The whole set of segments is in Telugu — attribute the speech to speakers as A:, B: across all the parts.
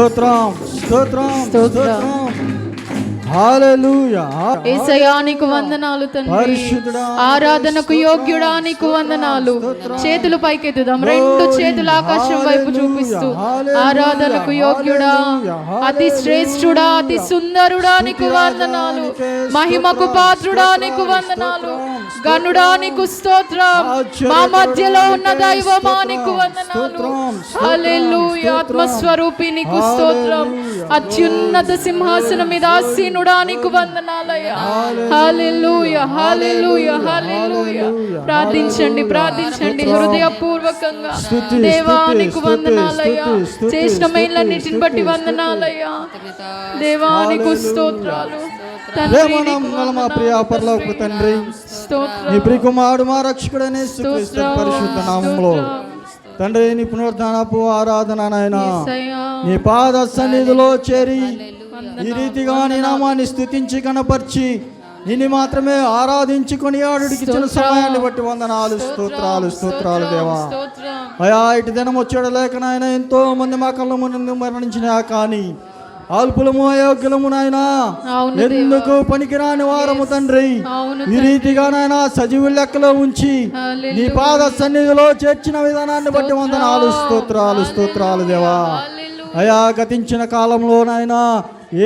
A: స్తోత్రం స్తోత్రం స్తోత్రం హల్లెలూయా.
B: యేసయ్యా నీకు వందనాలు తండ్రి, ఆరాధనకు యోగ్యుడా నీకు వందనాలు. చేతులు పైకెత్తుదాం, రెండు చేతులు ఆకాశం వైపు చూపిస్తూ ఆరాధనకు యోగ్యుడా, అతి శ్రేష్ఠుడా, అతి సుందరుడా నీకు వందనాలు. మహిమకు పాత్రుడా నీకు వందనాలు. గనుడా నీకు స్తోత్రం. మా మధ్యలో ఉన్న దైవమా నీకు వందనాలు. హల్లెలూయా. ఆత్మస్వరూపి నీకు స్తోత్రం. అత్యున్నత సింహాసనం మీద ఆసీనుడా నీకు వందనాలయ్యా. హల్లెలూయా హల్లెలూయా హల్లెలూయా. ప్రార్థించండి ప్రార్థించండి హృదయపూర్వకంగా. దేవా నీకు వందనాలయ్యా. చేసిన మేలన్నిటిని బట్టి వందనాలయ్యా. దేవా నీకు స్తోత్రాలు.
A: మా ప్రియ పరలోకపు తండ్రి, నీ ప్రియకుమారుడు మా రక్షకుడైన యేసుక్రీస్తు పరిశుద్ధ నామములో తండ్రి, నీ పునరుద్ధానపు ఆరాధన నాయనా నీ పాద సన్నిధిలో చేరి ఈ రీతిగా నీ నామాన్ని స్తుతించి కనపరిచి నిన్ను మాత్రమే ఆరాధించుకొని ఆడుడికి ఇచ్చిన సమయాన్ని బట్టి వందనాలు స్తోత్రాలు స్తోత్రాలు దేవా. అయా ఇటు దినం వచ్చాడు లేక నాయన ఎంతో మంది మా కళ్ళ ముందు మరణించినా కానీ అల్పులము అయోగ్యులము నాయనా, ఎందుకు పనికిరాని వారము తండ్రి, ఈ రీతిగా నాయన సజీవు లెక్కలో ఉంచి నీ పాద సన్నిధిలో చేర్చిన విధానాన్ని బట్టి వందనాలు స్తోత్రాలు స్తోత్రాలు దేవా. అయా గతించిన కాలంలో నాయన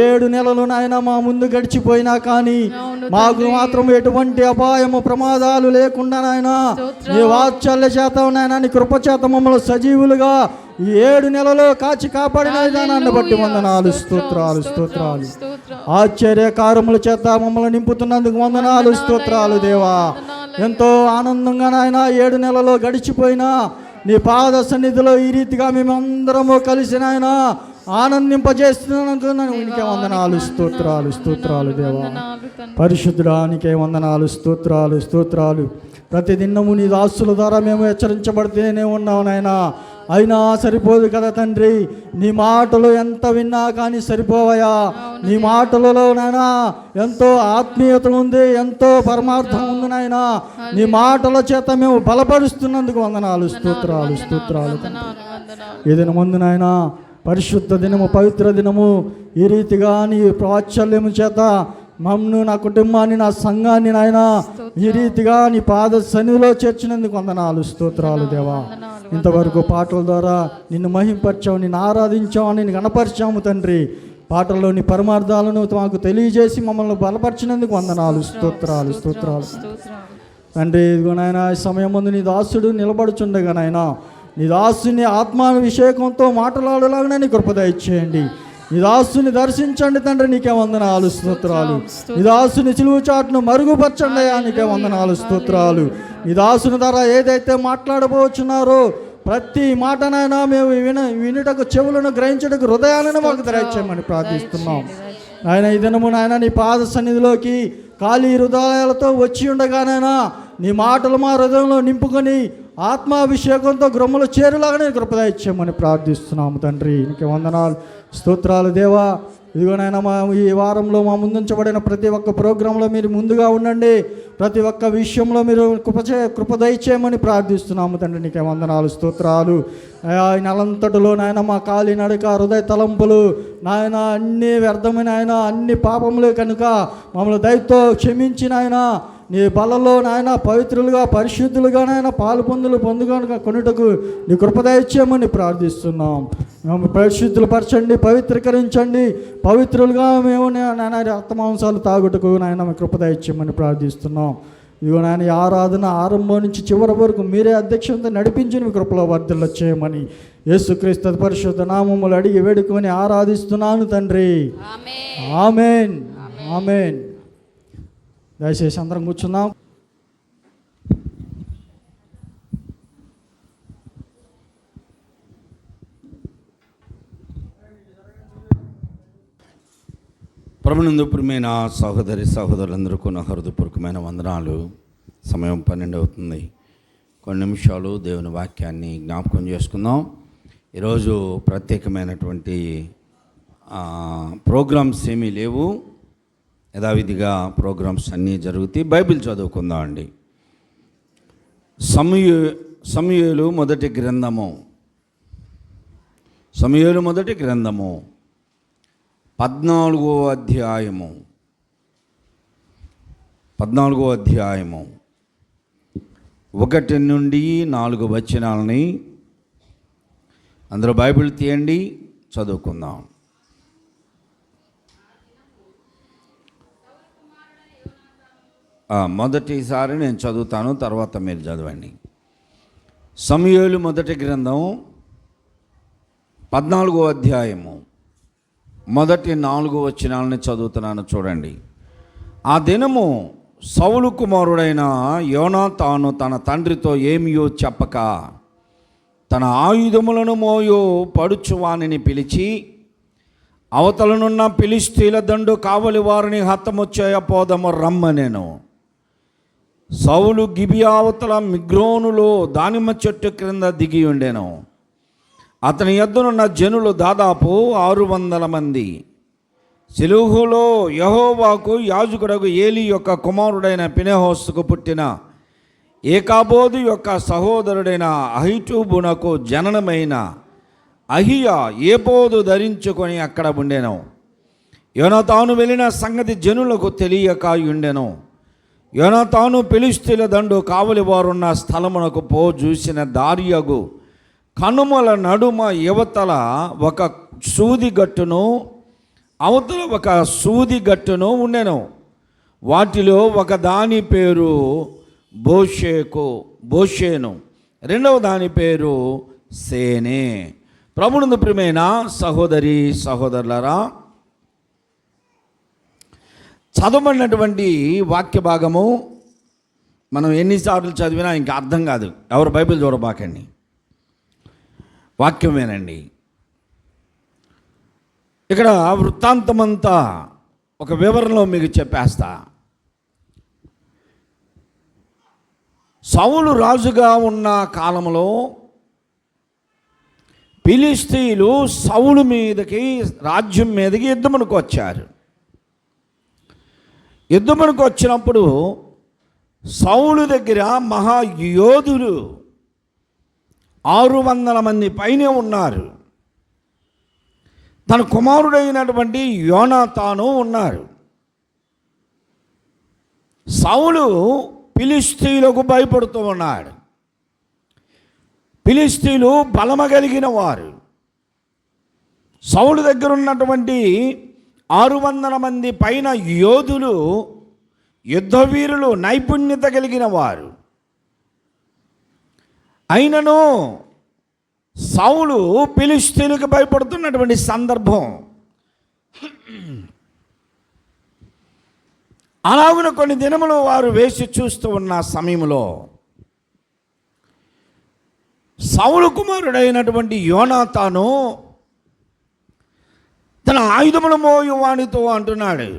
A: 7 నెలలు నాయన మా ముందు గడిచిపోయినా కానీ మాకు మాత్రం ఎటువంటి అపాయము ప్రమాదాలు లేకుండా నాయన నీ వాత్సల్య చేత నాయన నీ కృప చేత మమ్మల్ని సజీవులుగా 7 నెలలు కాచి కాపాడిన విధానాన్ని బట్టి వందనాలు స్తోత్రాలు స్తోత్రాలు. ఆశ్చర్య కార్యముల చేత మమ్మల్ని నింపుతున్నందుకు వందనాలు స్తోత్రాలు దేవా. ఎంతో ఆనందంగా నాయన 7 నెలలో గడిచిపోయినా నీ పాద సన్నిధిలో ఈ రీతిగా మేమందరము కలిసి నాయన ఆనందింపజేస్తున్నందుకు నీకే వందనాలు స్తోత్రాలు స్తోత్రాలు దేవా. పరిశుద్ధుడా నీకే వందనాలు స్తోత్రాలు స్తోత్రాలు. ప్రతిదినము నీ దాసుల ద్వారా మేము హెచ్చరించబడితేనే ఉన్నావు నాయనా, అయినా సరిపోదు కదా తండ్రి. నీ మాటలు ఎంత విన్నా కానీ సరిపోవయా. నీ మాటలలో నాయనా ఎంతో ఆత్మీయత ఉంది, ఎంతో పరమార్థం ఉంది నాయనా. నీ మాటల చేత మేము బలపరుస్తున్నందుకు వందనాలు స్తోత్రాలు స్తోత్రాలు. ఏదైనా ముందు నాయనా పరిశుద్ధ దినము, పవిత్ర దినము, ఈ రీతిగా నీ ప్రాచుర్యము చేత మమ్మను, నా కుటుంబాన్ని, నా సంఘాన్ని నాయన ఈ రీతిగా నీ పాద సన్నిధిలో చేర్చినందుకు వందనాలు స్తోత్రాలు దేవా. ఇంతవరకు పాటల ద్వారా నిన్ను మహింపరిచావు, నిన్ను ఆరాధించావు, నిన్ను గణపరిచాము తండ్రి. పాటల్లోని పరమార్థాలను మాకు తెలియజేసి మమ్మల్ని బలపరిచినందుకు వందనాలు స్తోత్రాలు స్తోత్రాలు తండ్రి. ఇదిగో నాయన ఈ సమయం ముందు నీ దాసుడు నిలబడుచుండగా నాయన నీ దాసుని ఆత్మాభిషేకంతో మాట్లాడేలాగానే నీ కృప దయచేయండి. నీ దాసుని దర్శించండి తండ్రి, నీకే వందనాలు స్తోత్రాలు. నీ దాసుని చిలువు చాటును మరుగుపరచండి అయ్యా, నీకే వందనాలు స్తోత్రాలు. నీ దాసుని ద్వారా ఏదైతే మాట్లాడబోచున్నారో ప్రతి మాటనైనా మేము వినుటకు చెవులను, గ్రహించుటకు హృదయాలను మాకు దయచేయమని ప్రార్థిస్తున్నాం. ఆయన ఈ దినము నాయన నీ పాద సన్నిధిలోకి ఖాళీ హృదయాలతో వచ్చి ఉండగానైనా నీ మాటలు మా హృదయంలో నింపుకొని ఆత్మాభిషేకంతో గ్రొమ్మలు చేరులాగానే కృపద ఇచ్చామని ప్రార్థిస్తున్నాము తండ్రి, నీకే వందనాలు స్తోత్రాలు దేవా. ఇదిగోనైనా మా ఈ వారంలో మా ముందుంచబడిన ప్రతి ఒక్క ప్రోగ్రాంలో మీరు ముందుగా ఉండండి, ప్రతి ఒక్క విషయంలో మీరు కృప దయచేయమని ప్రార్థిస్తున్నాము తండ్రి, నీకే వందనాలు స్తోత్రాలు. ఈ నెలంతటిలో నాయన మా కాలి నడక, హృదయ తలంపులు నాయన అన్ని వ్యర్థమైన ఆయన అన్ని పాపములే కనుక మమ్మల్ని దయతో క్షమించి నాయన నీ బలలో నాయన పవిత్రులుగా, పరిశుద్ధులుగా నాయన పాలు పొందుగా కొనుటకు నీ కృపద ఇచ్చేయమని ప్రార్థిస్తున్నాం. మేము పరిశుద్ధులు పరచండి, పవిత్రీకరించండి, పవిత్రులుగా మేము నాయన రక్తమాంసాలు తాగుటకు నాయన మీ కృపద ఇచ్చేయమని ప్రార్థిస్తున్నాం. ఇదిగో నాయన ఈ ఆరాధన ఆరంభం నుంచి చివరి వరకు మీరే అధ్యక్షత నడిపించి మీ కృపలో వర్ధిల్ల చేయమని యేసుక్రీస్తు పరిశుద్ధ నామములు అడిగి వేడుకొని ఆరాధిస్తున్నాను తండ్రి. ఆమేన్ ఆమేన్. దయచేసి అందరం కూర్చున్నాం.
C: ప్రభునందు ప్రియమైన సహోదరి సహోదరులందరికీ నా హృదయపూర్వకమైన వందనాలు. సమయం 12 అవుతుంది. కొన్ని నిమిషాలు దేవుని వాక్యాన్ని జ్ఞాపకం చేసుకుందాం. ఈరోజు ప్రత్యేకమైనటువంటి ప్రోగ్రామ్స్ ఏమీ లేవు, యథావిధిగా ప్రోగ్రామ్స్ అన్నీ జరుగుతాయి. బైబిల్ చదువుకుందాం అండి. సమూయేలు మొదటి గ్రంథము సమూయేలు మొదటి గ్రంథము 14వ అధ్యాయము 1 నుండి 4 వచనాలని అందరూ బైబిల్ తీయండి, చదువుకుందాం. మొదటిసారి నేను చదువుతాను, తర్వాత మీరు చదవండి. సమూయేలు మొదటి గ్రంథం 14వ అధ్యాయము మొదటి 4 వచనాలని చదువుతున్నాను, చూడండి. ఆ దినము సౌలు కుమారుడైన యోనాతాను తన తండ్రితో ఏమియో చెప్పక తన ఆయుధములను మోయో పడుచువానిని పిలిచి, అవతలనున్న ఫిలిష్తీయుల దండు కావలి వారిని హతము చేయపోదము రమ్మనెను. సౌలు గిబియా అవతల మిగ్రోనులో దానిమ్మ చెట్టు క్రింద దిగి ఉండెను. అతని యొద్దనున్న జనులు దాదాపు 600 మంది. సిలుహులో యెహోవాకు యాజకుడగు ఏలీ యొక్క కుమారుడైన ఫినెహాసుకు పుట్టిన ఏకాబోదు యొక్క సహోదరుడైన అహిటూబునకు జననమైన అహియా ఏబోదు ధరించుకొని అక్కడ ఉండెను. యోనాతాను వెళ్ళిన సంగతి జనులకు తెలియక ఉండెను. యోనాతాను ఫిలిష్తీయుల దండు కావలి వారున్న స్థలమునకు చూసిన దారియగు కనుమల నడుమ యువతల ఒక సూదిగట్టును అవతల ఒక సూదిగట్టును ఉండెను. వాటిలో ఒక దాని పేరు బోషేను, రెండవ దాని పేరు సేనే. ప్రభునందు ప్రియమైన సహోదరి సహోదరులారా, చదవబడినటువంటి వాక్య భాగము మనం ఎన్నిసార్లు చదివినా ఇంకా అర్థం కాదు. ఎవరు బైబిల్ చూడబాకండి, వాక్యమేనండి. ఇక్కడ వృత్తాంతమంతా ఒక వివరణలో మీకు చెప్పేస్తా. సౌలు రాజుగా ఉన్న కాలంలో ఫిలిష్తీయులు సౌలు మీదకి, రాజ్యం మీదకి యుద్ధమునకు వచ్చారు. యుద్ధమునకు వచ్చినప్పుడు సౌలు దగ్గర మహాయోధులు 600 మంది పైనే ఉన్నారు. తన కుమారుడైనటువంటి యోనాతాను ఉన్నారు. సౌలు ఫిలిష్తీయులకు భయపడుతూ ఉన్నాడు. ఫిలిష్తీయులు బలము కలిగిన వారు. సౌలు దగ్గర ఉన్నటువంటి 600 మంది పైన యోధులు, యుద్ధవీరులు, నైపుణ్యత కలిగిన వారు. అయినను సౌలు ఫిలిష్తీయులకు భయపడుతున్నటువంటి సందర్భం. అలాగున కొన్ని దినములు వారు వేసి చూస్తూ ఉన్న సమయంలో సౌలు కుమారుడైనటువంటి యోనాతాను తన ఆయుధములు మోయు వానితో అంటున్నాడు,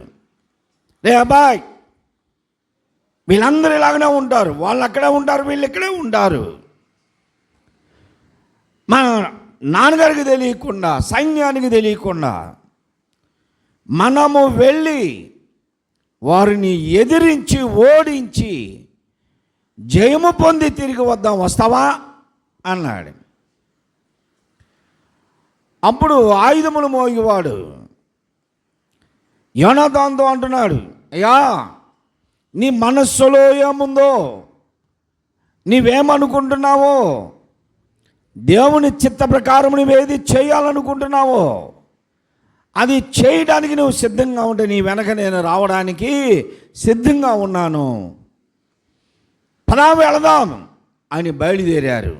C: రే అబ్బాయ్, వీళ్ళందరూ ఇలాగనే ఉంటారు, వాళ్ళు అక్కడే ఉంటారు, వీళ్ళు ఇక్కడే ఉంటారు. మా నాన్నగారికి తెలియకుండా, సైన్యానికి తెలియకుండా మనము వెళ్ళి వారిని ఎదిరించి ఓడించి జయము పొంది తిరిగి వద్దాం, వస్తావా అన్నాడు. అప్పుడు ఆయుధములు మోయేవాడు యోనాతానుతో అంటున్నాడు, అయ్యా, నీ మనస్సులో ఏముందో, నీవేమనుకుంటున్నావో, దేవుని చిత్త ప్రకారం నువ్వేది చేయాలనుకుంటున్నావో అది చేయడానికి నువ్వు సిద్ధంగా ఉంటే నీ వెనక నేను రావడానికి సిద్ధంగా ఉన్నాను, పదా వెళదాం అని బయలుదేరారు.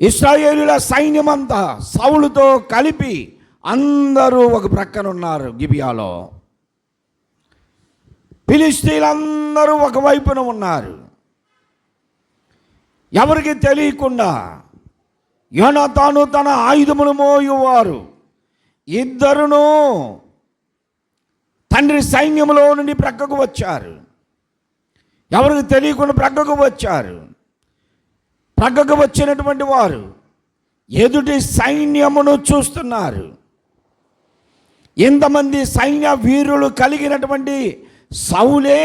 C: ఇశ్రాయేలుల సైన్యమంతా సౌలుతో కలిపి అందరూ ఒక ప్రక్కన ఉన్నారు గిబియాలో. ఫిలిష్తీయులందరూ ఒకవైపున ఉన్నారు. ఎవరికి తెలియకుండా యోనాతాను తన ఆయుధములు మోయువారు ఇద్దరును తండ్రి సైన్యములో నుండి ప్రక్కకు వచ్చారు. ఎవరికి తెలియకుండా ప్రక్కకు వచ్చారు. ప్రక్కకు వచ్చినటువంటి వారు ఎదుటి సైన్యమును చూస్తున్నారు. ఎంతమంది సైన్య వీరులు కలిగినటువంటి సౌలే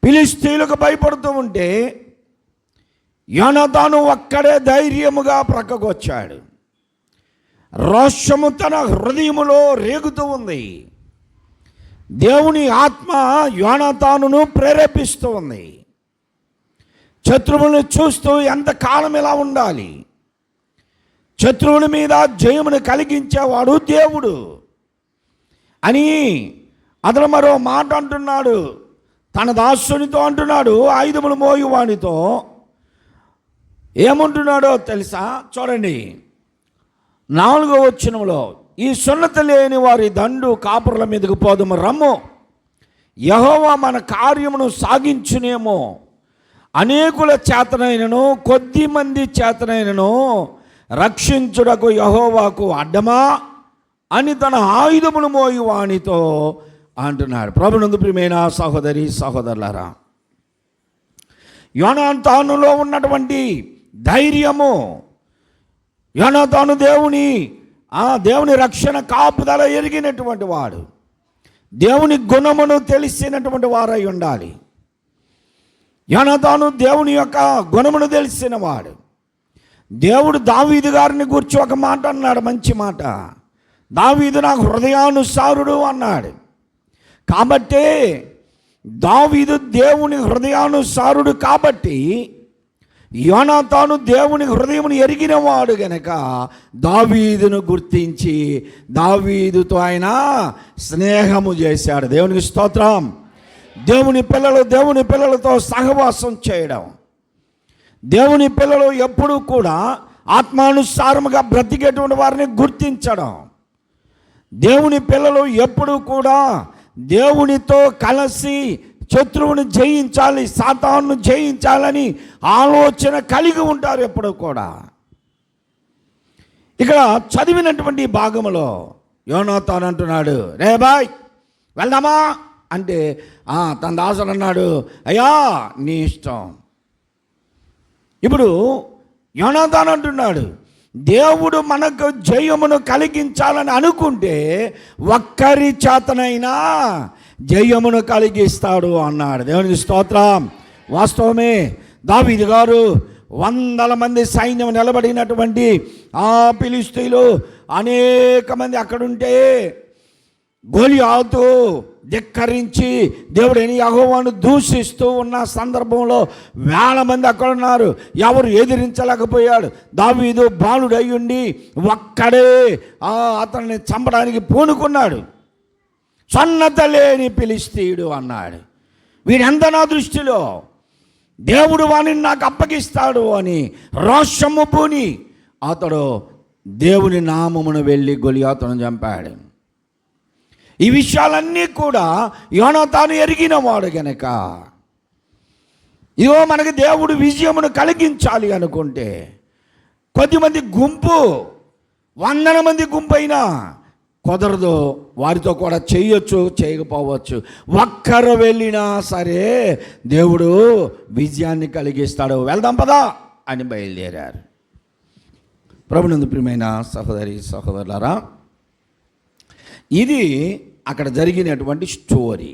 C: ఫిలిష్తీయులకు భయపడుతూ ఉంటే యోనాతాను ఒక్కడే ధైర్యముగా ప్రక్కకు వచ్చాడు. రోషము తన హృదయములో రేగుతూ ఉంది. దేవుని ఆత్మ యోనాతానును ప్రేరేపిస్తూ ఉంది. శత్రువులను చూస్తూ ఎంతకాలం ఇలా ఉండాలి, శత్రువుల మీద జయమును కలిగించేవాడు దేవుడు అని అతను మరో మాట అంటున్నాడు. తన దాసునితో అంటున్నాడు, ఆయుధములు మోయువానితో ఏమంటున్నాడో తెలుసా? చూడండి 4వ వచనంలో, ఈ సున్నతి లేని వారి దండు కాపురుల మీదకు పోదుము రమ్ము, యెహోవా మన కార్యమును సాగించునేమో, అనేకుల చేతనైనను కొద్ది మంది చేతనైనను రక్షించుటకు యెహోవాకు అడ్డమా అని తన ఆయుధములు మోయి వానితో అంటున్నాడు. ప్రభునందు ప్రియమైన సహోదరి సహోదరులారా, యోనాతానులో ఉన్నటువంటి ధైర్యము, యోనాతాను దేవుని రక్షణ కాపుదల ఎరిగినటువంటి వాడు, దేవుని గుణమును తెలిసినటువంటి వారై ఉండాలి. యోనాతాను దేవుని యొక్క గుణమును తెలిసిన వాడు. దేవుడు దావీదు గారిని గురించి ఒక మాట అన్నాడు, మంచి మాట. దావీదు నాకు హృదయానుసారుడు అన్నాడు. కాబట్టి దావీదు దేవుని హృదయానుసారుడు కాబట్టి యోనాతాను దేవుని హృదయమును ఎరిగినవాడు గనక దావీదును గుర్తించి దావీదుతో ఆయన స్నేహము చేశాడు. దేవునికి స్తోత్రం. దేవుని పిల్లలతో సహవాసం చేయడం, దేవుని పిల్లలు ఎప్పుడూ కూడా ఆత్మానుసారముగా బ్రతికేటువంటి వారిని గుర్తించడం, దేవుని పిల్లలు ఎప్పుడూ కూడా దేవునితో కలిసి శత్రువుని జయించాలి, సాతాను జయించాలని ఆలోచన కలిగి ఉంటారు ఎప్పుడూ కూడా. ఇక్కడ చదివినటువంటి భాగంలో యోనాతాను అంటున్నాడు, రే బాయ్ వెళ్దామా అంటే తన దాసుడు అన్నాడు, అయ్యా నీ ఇష్టం. ఇప్పుడు యోనాతాను అంటున్నాడు, దేవుడు మనకు జయమును కలిగించాలని అనుకుంటే ఒక్కరి చేతనైనా జయమును కలిగిస్తాడు అన్నాడు. దేవునికి స్తోత్రం. వాస్తవమే, దావీదు గారు 100 మంది సైన్యం నిలబడినటువంటి ఆ ఫిలిష్తీయులు అనేక మంది అక్కడుంటే గొలియాతు ధిక్కరించి దేవుడైన యెహోవాను దూషిస్తూ ఉన్న సందర్భంలో 1000 మంది అక్కడ ఉన్నారు. ఎవరు ఎదిరించలేకపోయాడు. దావీదు బాలుడయ్యుండి ఒక్కడే అతన్ని చంపడానికి పూనుకున్నాడు. సన్నత లేని ఫిలిష్తీయుడు అన్నాడు, వీడెంత నా దృష్టిలో, దేవుడు వానిని నాకు అప్పగిస్తాడు అని రోషము పూని అతడు దేవుని నామమును వెళ్ళి గొలియాతును చంపాడు. ఈ విషయాలన్నీ కూడా యోనాతాను ఎరిగిన వాడు గనక, ఇదిగో మనకి దేవుడు విజయమును కలిగించాలి అనుకుంటే కొద్దిమంది గుంపు 100 మంది గుంపు అయినా కుదరదు, వారితో కూడా చేయొచ్చు చేయకపోవచ్చు, ఒక్కరు వెళ్ళినా సరే దేవుడు విజయాన్ని కలిగిస్తాడు, వెళ్దాం పదా అని బయలుదేరారు. ప్రభునందు ప్రియమైన సహోదరి సహోదరులారా, ఇది అక్కడ జరిగినటువంటి స్టోరీ.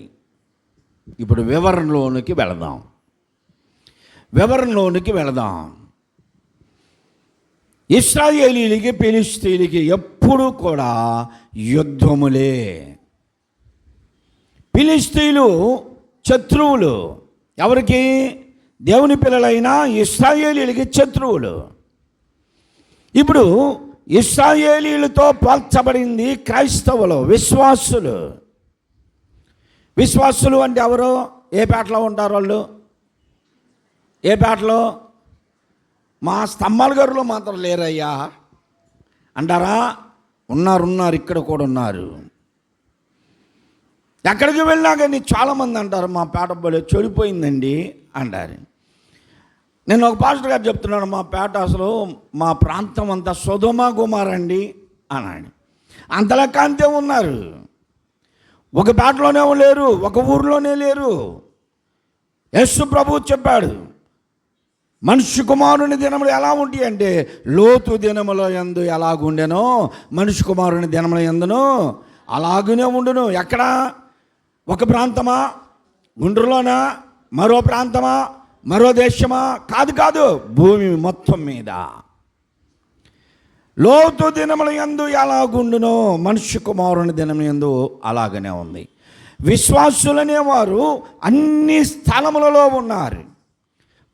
C: ఇప్పుడు వివరణలోనికి వెళదాం. ఇశ్రాయేలీలకి ఫిలిష్తీయులకి ఎప్పుడు కూడా యుద్ధములే. ఫిలిష్తీయులు శత్రువులు ఎవరికి? దేవుని పిల్లలైన ఇశ్రాయేలీలకి శత్రువులు. ఇప్పుడు ఇశ్రాయేలీలతో పోల్చబడింది క్రైస్తవులు, విశ్వాసులు అంటే ఎవరు? ఏ పేటలో ఉంటారు వాళ్ళు? ఏ పేటలో? మా స్తంభాల గారులో మాత్రం లేరయ్యా అంటారా? ఉన్నారు, ఇక్కడ కూడా ఉన్నారు. ఎక్కడికి వెళ్ళినా కానీ చాలామంది అంటారు మా పేట బలే చెడిపోయిందండి అంటారు. నేను ఒక పాస్టర్ గారు చెప్తున్నాను, మా పేట అసలు మా ప్రాంతం అంతా సొదొమ గుమారండి అన్నాడు. అంతలెక్క అంతే ఉన్నారు. ఒక పేటలోనే లేరు, ఒక ఊరిలోనే లేరు. యేసు ప్రభువు చెప్పాడు, మనుష్య కుమారుని దినములు ఎలా ఉంటాయి అంటే లోతు దినముల యందు ఎలాగుండెనో మనుష్య కుమారుని దినముల యందును అలాగునే ఉండును. ఎక్కడ? ఒక ప్రాంతమా? గుండ్రులోనా? మరో ప్రాంతమా? మరో దేశమా? కాదు కాదు, భూమి మొత్తం మీద. లోతు దినముల యందు ఎలాగుండునో మనుష్య కుమారుని దినం యందు అలాగనే ఉంది. విశ్వాసులనే వారు అన్ని స్థలములలో ఉన్నారు.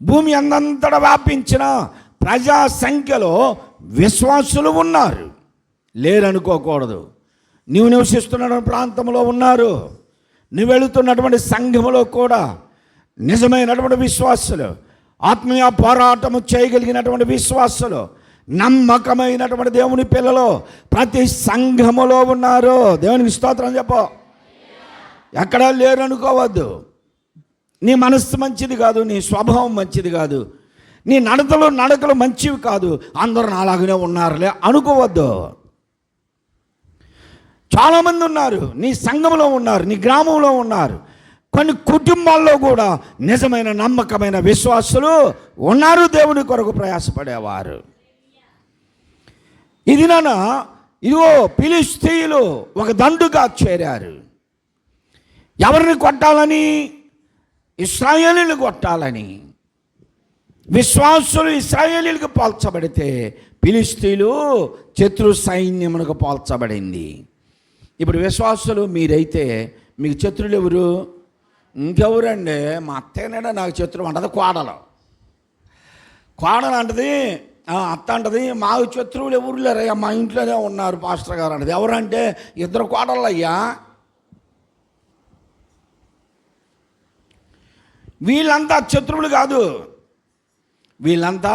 C: భూమి అందంతటా వ్యాపించిన ప్రజా సంఖ్యలో విశ్వాసులు ఉన్నారు. లేరనుకోకూడదు. నీవు నివసిస్తున్న ప్రాంతంలో ఉన్నారు. నువ్వు వెళుతున్నటువంటి సంఘములో కూడా నిజమైనటువంటి విశ్వాసులు, ఆత్మీయ పోరాటము చేయగలిగినటువంటి విశ్వాసులు, నమ్మకమైనటువంటి దేవుని పిల్లలు ప్రతి సంఘములో ఉన్నారు. దేవునికి స్తోత్రం చెప్పు. ఎక్కడా లేరు అనుకోవద్దు. నీ మనస్సు మంచిది కాదు, నీ స్వభావం మంచిది కాదు, నీ నడకలు మంచివి కాదు, అందరూ అలాగనే ఉన్నారులే అనుకోవద్దు. చాలామంది ఉన్నారు, నీ సంఘంలో ఉన్నారు, నీ గ్రామంలో ఉన్నారు, కొన్ని కుటుంబాల్లో కూడా నిజమైన నమ్మకమైన విశ్వాసులు ఉన్నారు, దేవుని కొరకు ప్రయాసపడేవారు. ఇదిగో ఫిలిష్తీయులు ఒక దండుగా చేరారు. ఎవరిని కొట్టాలని? ఇశ్రాయేలీయులను కొట్టాలని. విశ్వాసులు ఇశ్రాయేలీయులకు పోల్చబడితే ఫిలిష్తీయులు శత్రు సైన్యమునకు పోల్చబడింది. ఇప్పుడు విశ్వాసులు మీరైతే మీకు శత్రులు ఎవరు? ఇంకెవరండి? మా అత్తయ్యనే నాకు శత్రువు అంటది కోడలు అంటది. అత్త అంటది మాకు శత్రువులు ఎవరు లేరయ్యా, మా ఇంట్లోనే ఉన్నారు పాస్టర్ గారు అంటది. ఎవరంటే ఇద్దరు కోడళ్ళు అయ్యా. వీళ్ళంతా శత్రువులు కాదు, వీళ్ళంతా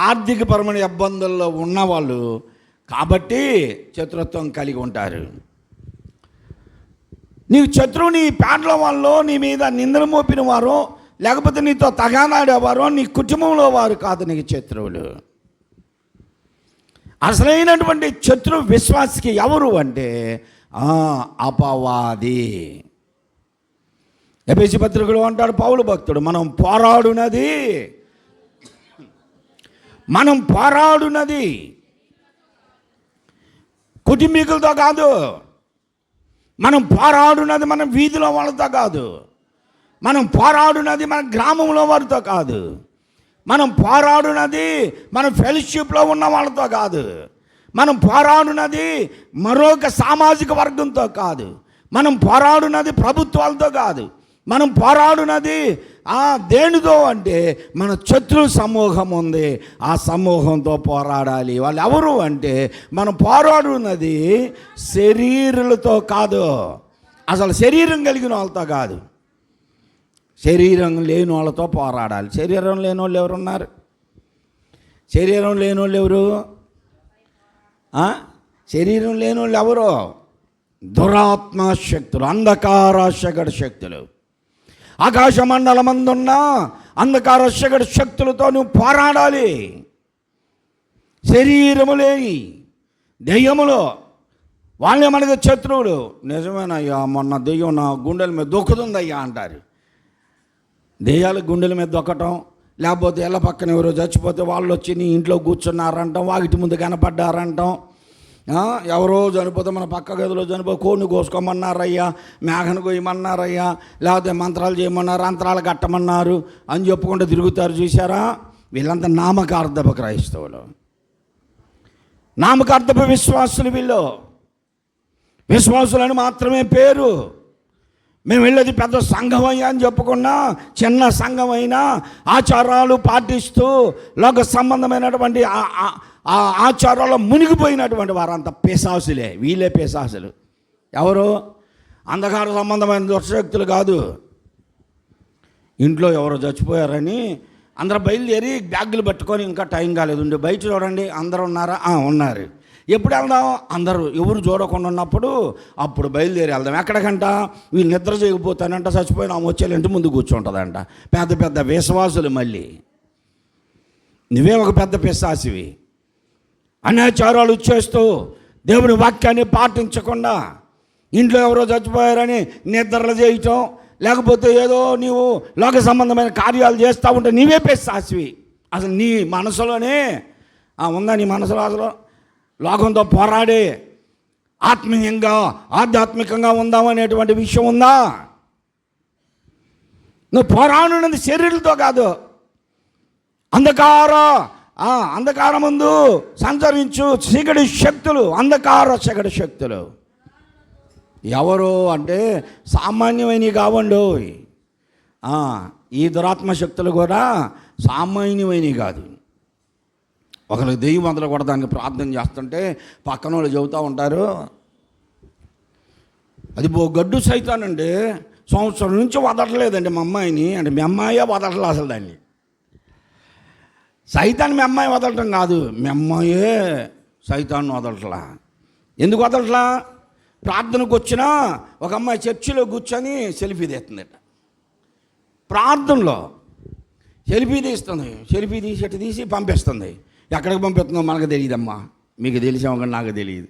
C: ఆర్థికపరమైన ఇబ్బందుల్లో ఉన్నవాళ్ళు కాబట్టి శత్రుత్వం కలిగి ఉంటారు. నీకు శత్రువు నీ పేటల వాళ్ళు, నీ మీద నిందలు మోపిన వారు, లేకపోతే నీతో తగానాడేవారు నీ కుటుంబంలో వారు కాదు నీకు శత్రువులు. అసలైనటువంటి శత్రు విశ్వాసికి ఎవరు అంటే అపవాది. ఎఫెసీ పత్రికలో అంటాడు పౌలు భక్తుడు, మనం పోరాడునది కుటుంబీకులతో కాదు, మనం పోరాడునది మన వీధిలో వాళ్ళతో కాదు, మనం పోరాడునది మన గ్రామంలో వారితో కాదు, మనం పోరాడునది మన ఫెలోషిప్లో ఉన్న వాళ్ళతో కాదు, మనం పోరాడునది మరొక సామాజిక వర్గంతో కాదు, మనం పోరాడునది ప్రభుత్వాలతో కాదు, మనం పోరాడునది దేనితో అంటే మన శత్రు సమూహం ఉంది, ఆ సమూహంతో పోరాడాలి. వాళ్ళు ఎవరు అంటే మనం పోరాడున్నది శరీరులతో కాదు, అసలు శరీరం కలిగిన వాళ్ళతో కాదు, శరీరం లేని వాళ్ళతో పోరాడాలి. శరీరం లేని వాళ్ళు ఎవరున్నారు? శరీరం లేని వాళ్ళు ఎవరు? శరీరం లేని వాళ్ళు ఎవరు? దురాత్మ శక్తులు, అంధకార శగడ శక్తులు. ఆకాశ మండలమందున్న అంధకార శగడ శక్తులతో నువ్వు పోరాడాలి. శరీరము లేని దెయ్యములో వాళ్ళే మనకి శత్రువులు. నిజమేనయ్యా, మొన్న దెయ్యం నా గుండెల మీద దొక్కుతుందయ్యా అంటారు. దెయ్యాలు గుండెల మీద దొక్కటం, లేకపోతే ఎల్ల పక్కన ఎవరో చచ్చిపోతే వాళ్ళు వచ్చి నీ ఇంట్లో కూర్చున్నారంటాం, వాకిటి ముందు కనపడ్డారంటాం. ఎవరో చనిపోతే మన పక్క గదిలో చనిపోయి కోడిని కోసుకోమన్నారయ్యా, మేఘను కొయ్యమన్నారయ్యా, లేకపోతే మంత్రాలు చేయమన్నారు, అంతరాలు కట్టమన్నారు అని చెప్పుకుంటూ తిరుగుతారు. చూసారా? వీళ్ళంతా నామకార్థపు క్రైస్తవులు, నామకార్థపు విశ్వాసులు. వీళ్ళు విశ్వాసులని మాత్రమే పేరు. మేము వెళ్ళేది పెద్ద సంఘం అయ్యా అని చెప్పుకున్నా, చిన్న సంఘం అయినా ఆచారాలు పాటిస్తూ లోక సంబంధమైనటువంటి ఆ ఆచారాల్లో మునిగిపోయినటువంటి వారంతా పిశాసులే. వీళ్ళే పిశాసులు. ఎవరు? అంధకార సంబంధమైన దుష్టశక్తులు కాదు. ఇంట్లో ఎవరో చచ్చిపోయారని అందరూ బయలుదేరి బ్యాగులు పట్టుకొని ఇంకా టైం కాలేదు ఉండి బయట చూడండి అందరూ ఉన్నారా? ఉన్నారు. ఎప్పుడు వెళ్దాం? అందరూ ఎవరు చూడకుండా ఉన్నప్పుడు అప్పుడు బయలుదేరి వెళ్దాం. ఎక్కడికంట? వీళ్ళు నిద్ర చేయకపోతానంట, చచ్చిపోయిన ఆమె వచ్చే ఇంటి ముందు కూర్చుంటుందంట. పెద్ద పెద్ద విశ్వాసులు. మళ్ళీ నువ్వే ఒక పెద్ద పిశాసివి. అనాచారాలు చేస్తూ దేవుని వాక్యాన్ని పాటించకుండా ఇంట్లో ఎవరో చచ్చిపోయారని నిద్రలు చేయటం, లేకపోతే ఏదో నీవు లోక సంబంధమైన కార్యాలు చేస్తూ ఉంటే నీవే పిశాసివి. అసలు నీ మనసులోనే ఉందా? నీ మనసులో అసలు లోకంతో పోరాడే ఆత్మీయంగా ఆధ్యాత్మికంగా ఉందామనేటువంటి విషయం ఉందా? నువ్వు పోరాడున్నది శరీరులతో కాదు. అంధకారం ముందు సంచరించు చీకటి శక్తులు, చీకటి శక్తులు ఎవరు అంటే సామాన్యమైనవి కావండు. ఈ దురాత్మ శక్తులు కూడా సామాన్యమైనవి కాదు. ఒకరికి దెయ్యం మొదలు కూడా దానికి ప్రార్థన చేస్తుంటే పక్కన వాళ్ళు చెబుతూ ఉంటారు, అది గడ్డు సైతానండి, సంవత్సరం నుంచి వదలలేదండి మా అమ్మాయిని. అంటే మీ అమ్మాయే వదలలేదు అసలు దాన్ని. సైతాన్ని మీ అమ్మాయి వదలటం కాదు, మీ అమ్మాయే సైతాన్ని వదలట్లా. ఎందుకు వదలట్లా? ప్రార్థనకు వచ్చినా ఒక అమ్మాయి చర్చిలో కూర్చొని సెల్ఫీ తీస్తుందట. ప్రార్థనలో సెల్ఫీ తీస్తుంది, సెల్ఫీ తీసి పంపిస్తుంది. ఎక్కడికి పంపిస్తుందో మనకు తెలియదమ్మా, మీకు తెలిసామో కానీ నాకు తెలియదు.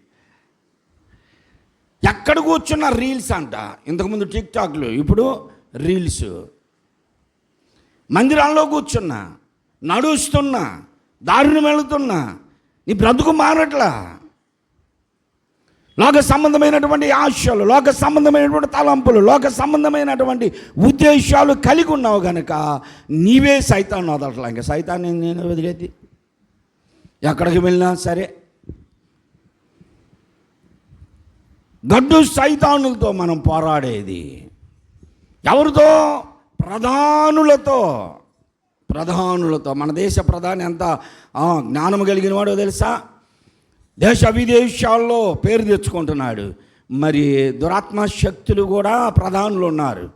C: ఎక్కడ కూర్చున్న రీల్స్ అంట. ఇంతకుముందు టిక్టాక్లు, ఇప్పుడు రీల్స్. మందిరాల్లో కూర్చున్నా, నడుస్తున్నా, దారిని వెళుతున్నా, నీ బ్రతుకు మారట్లా. లోక సంబంధమైనటువంటి ఆశలు, లోక సంబంధమైనటువంటి తలంపులు, లోక సంబంధమైనటువంటి ఉద్దేశాలు కలిగి ఉన్నావు కనుక నీవే సైతాన్ని వదలట్లా. ఇంకా సైతాన్ని నేను వదిలేది ఎక్కడికి వెళ్ళినా సరే. గడ్డు సైతానులతో మనం పోరాడేది ఎవరితో? ప్రధానులతో. మన దేశ ప్రధాని ఎంత జ్ఞానం కలిగిన వాడో తెలుసా? దేశ విదేశాల్లో పేరు తెచ్చుకుంటున్నాడు. మరి దురాత్మ శక్తులు కూడా ప్రధానులు ఉన్నారు,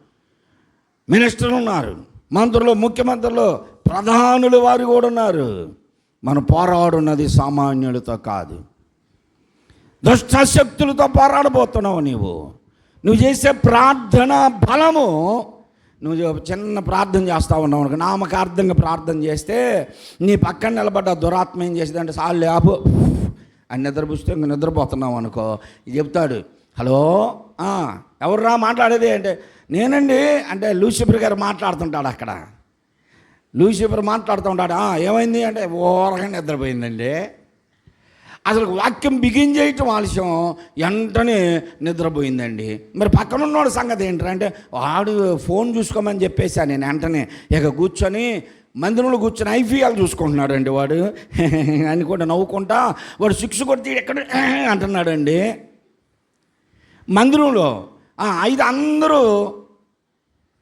C: మినిస్టర్లు ఉన్నారు, మంత్రులు, ముఖ్యమంత్రులు, ప్రధానులు వారు కూడా ఉన్నారు. మనం పోరాడున్నది సామాన్యులతో కాదు, దుష్ట శక్తులతో పోరాడబోతున్నావు. నువ్వు చేసే ప్రార్థన బలము, నువ్వు చిన్న ప్రార్థన చేస్తూ ఉన్నావు అనుకో, నామకార్థంగా ప్రార్థన చేస్తే నీ పక్కన నిలబడ్డ దురాత్మ ఏం చేసేదంటే సార్లు ఆపు అని నిద్రపుస్తే ఇంక నిద్రపోతున్నావు అనుకో, చెప్తాడు, హలో ఎవర్రా మాట్లాడేది అంటే నేనండి అంటే లూసిఫర్ గారు మాట్లాడుతుంటాడు. అక్కడ లూసిఫర్ మాట్లాడుతూ ఉంటాడు. ఏమైంది అంటే ఓరగా నిద్రపోయిందండి. అసలు వాక్యం బిగిన్ చేయటం ఆలస్యం, వెంటనే నిద్రపోయిందండి. మరి పక్కన ఉన్నవాడు సంగతి ఏంటంటే వాడు ఫోన్ చూసుకోమని చెప్పేసా నేను. వెంటనే ఇక కూర్చొని మందిరంలో కూర్చొని ఐపీఎల్ చూసుకుంటున్నాడు అండి వాడు అని కూడా నవ్వుకుంటా. వాడు 6 కొడితే ఎక్కడ అంటున్నాడండి. మందిరంలో 5 అందరూ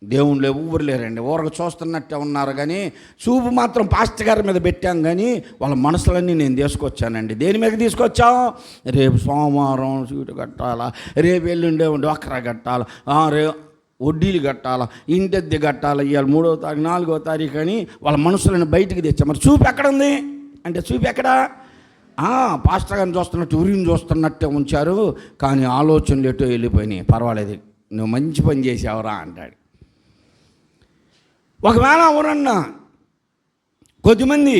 C: దేవుళ్ళు ఎవరు లేరండి, ఊరకు చూస్తున్నట్టే ఉన్నారు. కానీ చూపు మాత్రం పాస్టర్ గారి మీద పెట్టాం. కానీ వాళ్ళ మనసులన్నీ నేను తీసుకొచ్చానండి. దేని మీద తీసుకొచ్చాం? రేపు సోమవారం సీటు కట్టాలా, రేపు ఎల్లుండే డ్వాక్రా కట్టాలా, వడ్డీలు కట్టాలా, ఇంటెద్ది కట్టాలా, ఇవాళ 3వ తారీఖు 4వ తారీఖు అని వాళ్ళ మనసులను బయటికి తెచ్చాం. మరి చూపు ఎక్కడ ఉంది అంటే చూపు ఎక్కడా? పాస్టర్ గారిని చూస్తున్నట్టు ఊరిని చూస్తున్నట్టే ఉంచారు, కానీ ఆలోచనలు ఎటో వెళ్ళిపోయినాయి. పర్వాలేదు, నువ్వు మంచి పని చేసావురా అంటాడు. ఒకవేళ ఎవరన్నా కొద్దిమంది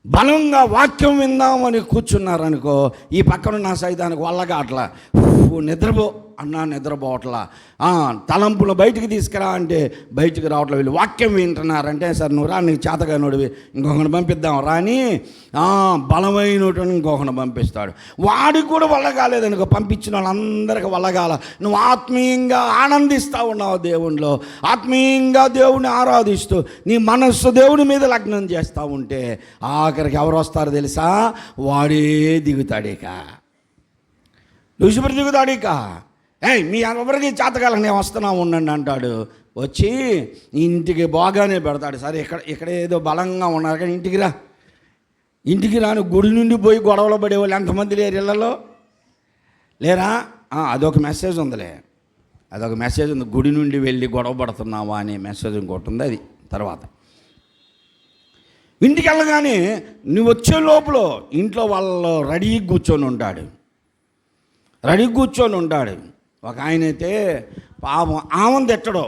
C: బలంగా వాక్యం విందామని కూర్చున్నారనుకో, ఈ పక్కన నా సైతానికి వల్లగా అట్లా నిద్రపో అన్నా నిద్రపోవట్లా, తలంపులు బయటికి తీసుకురా అంటే బయటికి రావట్లే. వీళ్ళు వాక్యం వింటున్నారంటే సరే నువ్వు రా, నీకు చేతగానోడివి ఇంకొకరిని పంపిద్దాం రాని బలమైనటువంటి ఇంకొకరిని పంపిస్తాడు. వాడికి కూడా వల్ల కాలేదనుకో, పంపించిన వాళ్ళందరికీ వల్లగాల. నువ్వు ఆత్మీయంగా ఆనందిస్తూ ఉన్నావు దేవునిలో, ఆత్మీయంగా దేవుని ఆరాధిస్తూ నీ మనస్సు దేవుని మీద లగ్నం చేస్తూ ఉంటే ఆఖరికి ఎవరు వస్తారో తెలుసా? వాడే దిగుతాడిక, లూసిఫర్ దిగుతాడిక. మీ ఎవరికి చేతకాలం నేను వస్తున్నా ఉండండి అంటాడు. వచ్చి ఇంటికి బాగానే పెడతాడు. సరే ఇక్కడ ఏదో బలంగా ఉన్నారు కానీ ఇంటికి రాను. గుడి నుండి పోయి గొడవలు పడేవాళ్ళు ఎంతమంది లేరు ఇళ్ళలో? లేరా? అదొక మెసేజ్ ఉందిలే, అదొక మెసేజ్ ఉంది. గుడి నుండి వెళ్ళి గొడవ పడుతున్నావా అనే మెసేజ్ ఇంకోటి ఉంది. అది తర్వాత ఇంటికి వెళ్ళగానే నువ్వు వచ్చే లోపల ఇంట్లో వాళ్ళు రెడీ కూర్చొని ఉంటాడు. ఒక ఆయన అయితే పాపం ఆమెను తిట్టడు.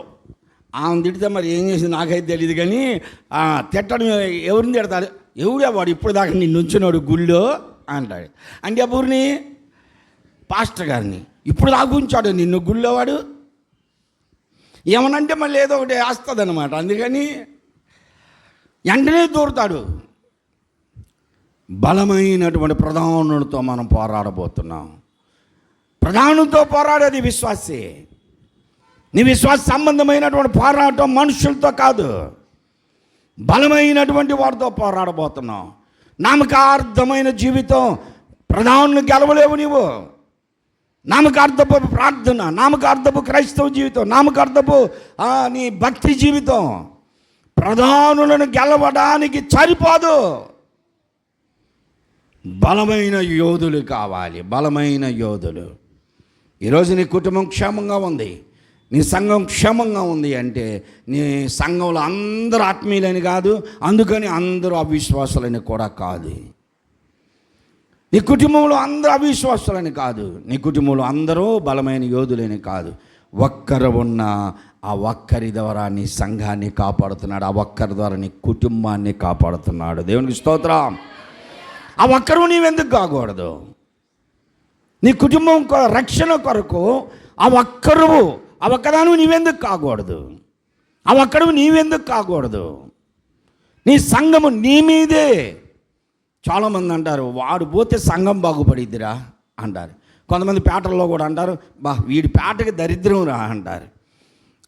C: ఆమెను తిడితే మరి ఏం చేసింది నాకైతే తెలియదు. కానీ తిట్టడం ఎవరిని తిడతాడు? ఎవడే వాడు ఇప్పుడు దాకా నిన్ను ఉంచినాడు గుళ్ళో అంటాడు. అంటే ఎవరిని? పాస్టర్ గారిని. ఇప్పుడు దాకా ఉంచాడు నిన్ను గుళ్ళో వాడు. ఏమనంటే మళ్ళీ ఏదో ఒకటి వేస్తుంది అనమాట. అందుకని వెంటనే దూరుతాడు. బలమైనటువంటి ప్రధానుడితో మనం పోరాడబోతున్నాం. ప్రధానుతో పోరాడేది విశ్వాసే. నీ విశ్వాస సంబంధమైనటువంటి పోరాటం మనుషులతో కాదు, బలమైనటువంటి వారితో పోరాడబోతున్నావు. నామకార్థమైన జీవితం, ప్రధానులు గెలవలేవు నీవు. నామకార్థపు ప్రార్థన, నామకార్థపు క్రైస్తవ జీవితం, నామకార్థపు నీ భక్తి జీవితం ప్రధానులను గెలవడానికి సరిపోదు. బలమైన యోధులు కావాలి, బలమైన యోధులు. ఈరోజు నీ కుటుంబం క్షేమంగా ఉంది, నీ సంఘం క్షేమంగా ఉంది అంటే నీ సంఘంలో అందరూ ఆత్మీయులని కాదు, అందుకని అందరూ అవిశ్వాసులని కూడా కాదు. నీ కుటుంబంలో అందరూ అవిశ్వాసులని కాదు, నీ కుటుంబంలో అందరూ బలమైన యోధులని కాదు. ఒక్కరు ఉన్న ఆ ఒక్కరి ద్వారా నీ సంఘాన్ని కాపాడుతున్నాడు, ఆ ఒక్కరి ద్వారా నీ కుటుంబాన్ని కాపాడుతున్నాడు. దేవునికి స్తోత్రం. ఆ ఒక్కరు నీవెందుకు కాకూడదు? నీ కుటుంబం రక్షణ కొరకు ఆ ఒక్కదాను నీవెందుకు కాకూడదు? ఆ ఒక్కడు నీవెందుకు కాకూడదు? నీ సంఘము నీ మీదే. చాలామంది అంటారు, వాడు పోతే సంఘం బాగుపడిద్దిరా అంటారు. కొంతమంది పేటల్లో కూడా అంటారు, వీడి పేటకి దరిద్రం రా అంటారు.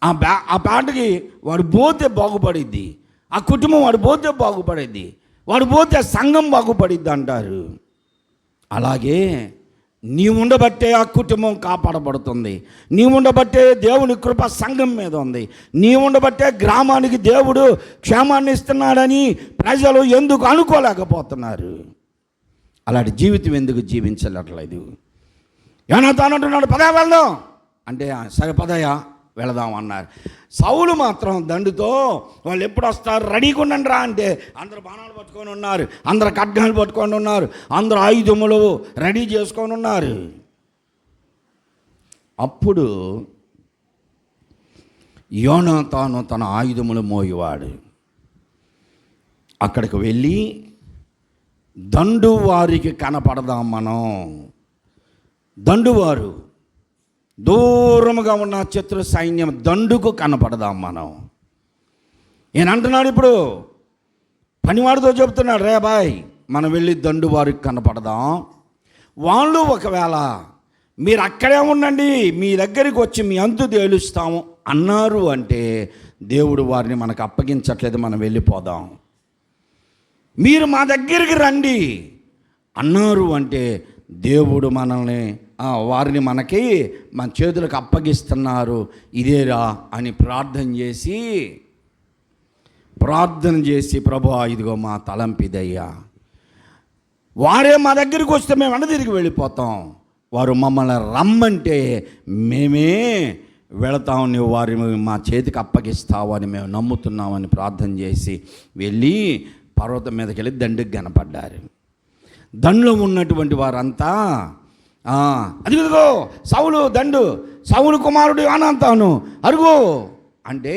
C: ఆ పేటకి వాడు పోతే బాగుపడిద్ది, ఆ కుటుంబం వాడు పోతే బాగుపడిద్ది, వాడు పోతే సంఘం బాగుపడిద్ది అంటారు. అలాగే నీ ఉండబట్టే ఆ కుటుంబం కాపాడబడుతుంది, నీ ఉండబట్టే దేవుని కృప సంఘం మీద ఉంది, నీ ఉండబట్టే గ్రామానికి దేవుడు క్షేమాన్ని ఇస్తున్నాడని ప్రజలు ఎందుకు అనుకోలేకపోతున్నారు? అలాంటి జీవితం ఎందుకు జీవించట్లేదు? ఏమన్నా తానంటున్నాడు, పదా వెళ్దాం అంటే సరే పదయా వెళదాం అన్నారు. సౌలు మాత్రం దండుతో వాళ్ళు ఎప్పుడు వస్తారు రెడీగా ఉండండి రా అంటే అందరు బాణాలు పట్టుకొని ఉన్నారు, అందరు ఖడ్గాలు పట్టుకొని ఉన్నారు, అందరు ఆయుధములు రెడీ చేసుకొని ఉన్నారు. అప్పుడు యోనాతాను తన ఆయుధములు మోయేవాడు అక్కడికి వెళ్ళి దండు వారికి కనపడదాం మనం. దండువారు దూరముగా ఉన్న శత్రు సైన్యం దండుకు కనపడదాం మనం. ఈయన అంటున్నాడు, ఇప్పుడు పనివాడితో చెబుతున్నాడు, రే బాయ్ మనం వెళ్ళి దండు వారికి కనపడదాం. వాళ్ళు ఒకవేళ మీరు అక్కడే ఉండండి, మీ దగ్గరికి వచ్చి మీ అంతు తేలుస్తాము అన్నారు అంటే దేవుడు వారిని మనకు అప్పగించట్లేదు, మనం వెళ్ళిపోదాం. మీరు మా దగ్గరికి రండి అన్నారు అంటే దేవుడు మనల్ని వారిని మనకి మన చేతులకు అప్పగిస్తున్నారు, ఇదేరా అని ప్రార్థన చేసి ప్రభువా ఇదిగో మా తలంపిదయ్యా, వారే మా దగ్గరికి వస్తే మేము వెంట తిరిగి వెళ్ళిపోతాం, వారు మమ్మల్ని రమ్మంటే మేమే వెళతాం, నువ్వు వారిని మా చేతికి అప్పగిస్తావు అని మేము నమ్ముతున్నామని ప్రార్థన చేసి వెళ్ళి పర్వతం మీదకి వెళ్ళి దండుకు కనపడ్డారు. దండులో ఉన్నటువంటి వారంతా అదిగో సౌలు కుమారుడు యోనాతాను అరుగో అంటే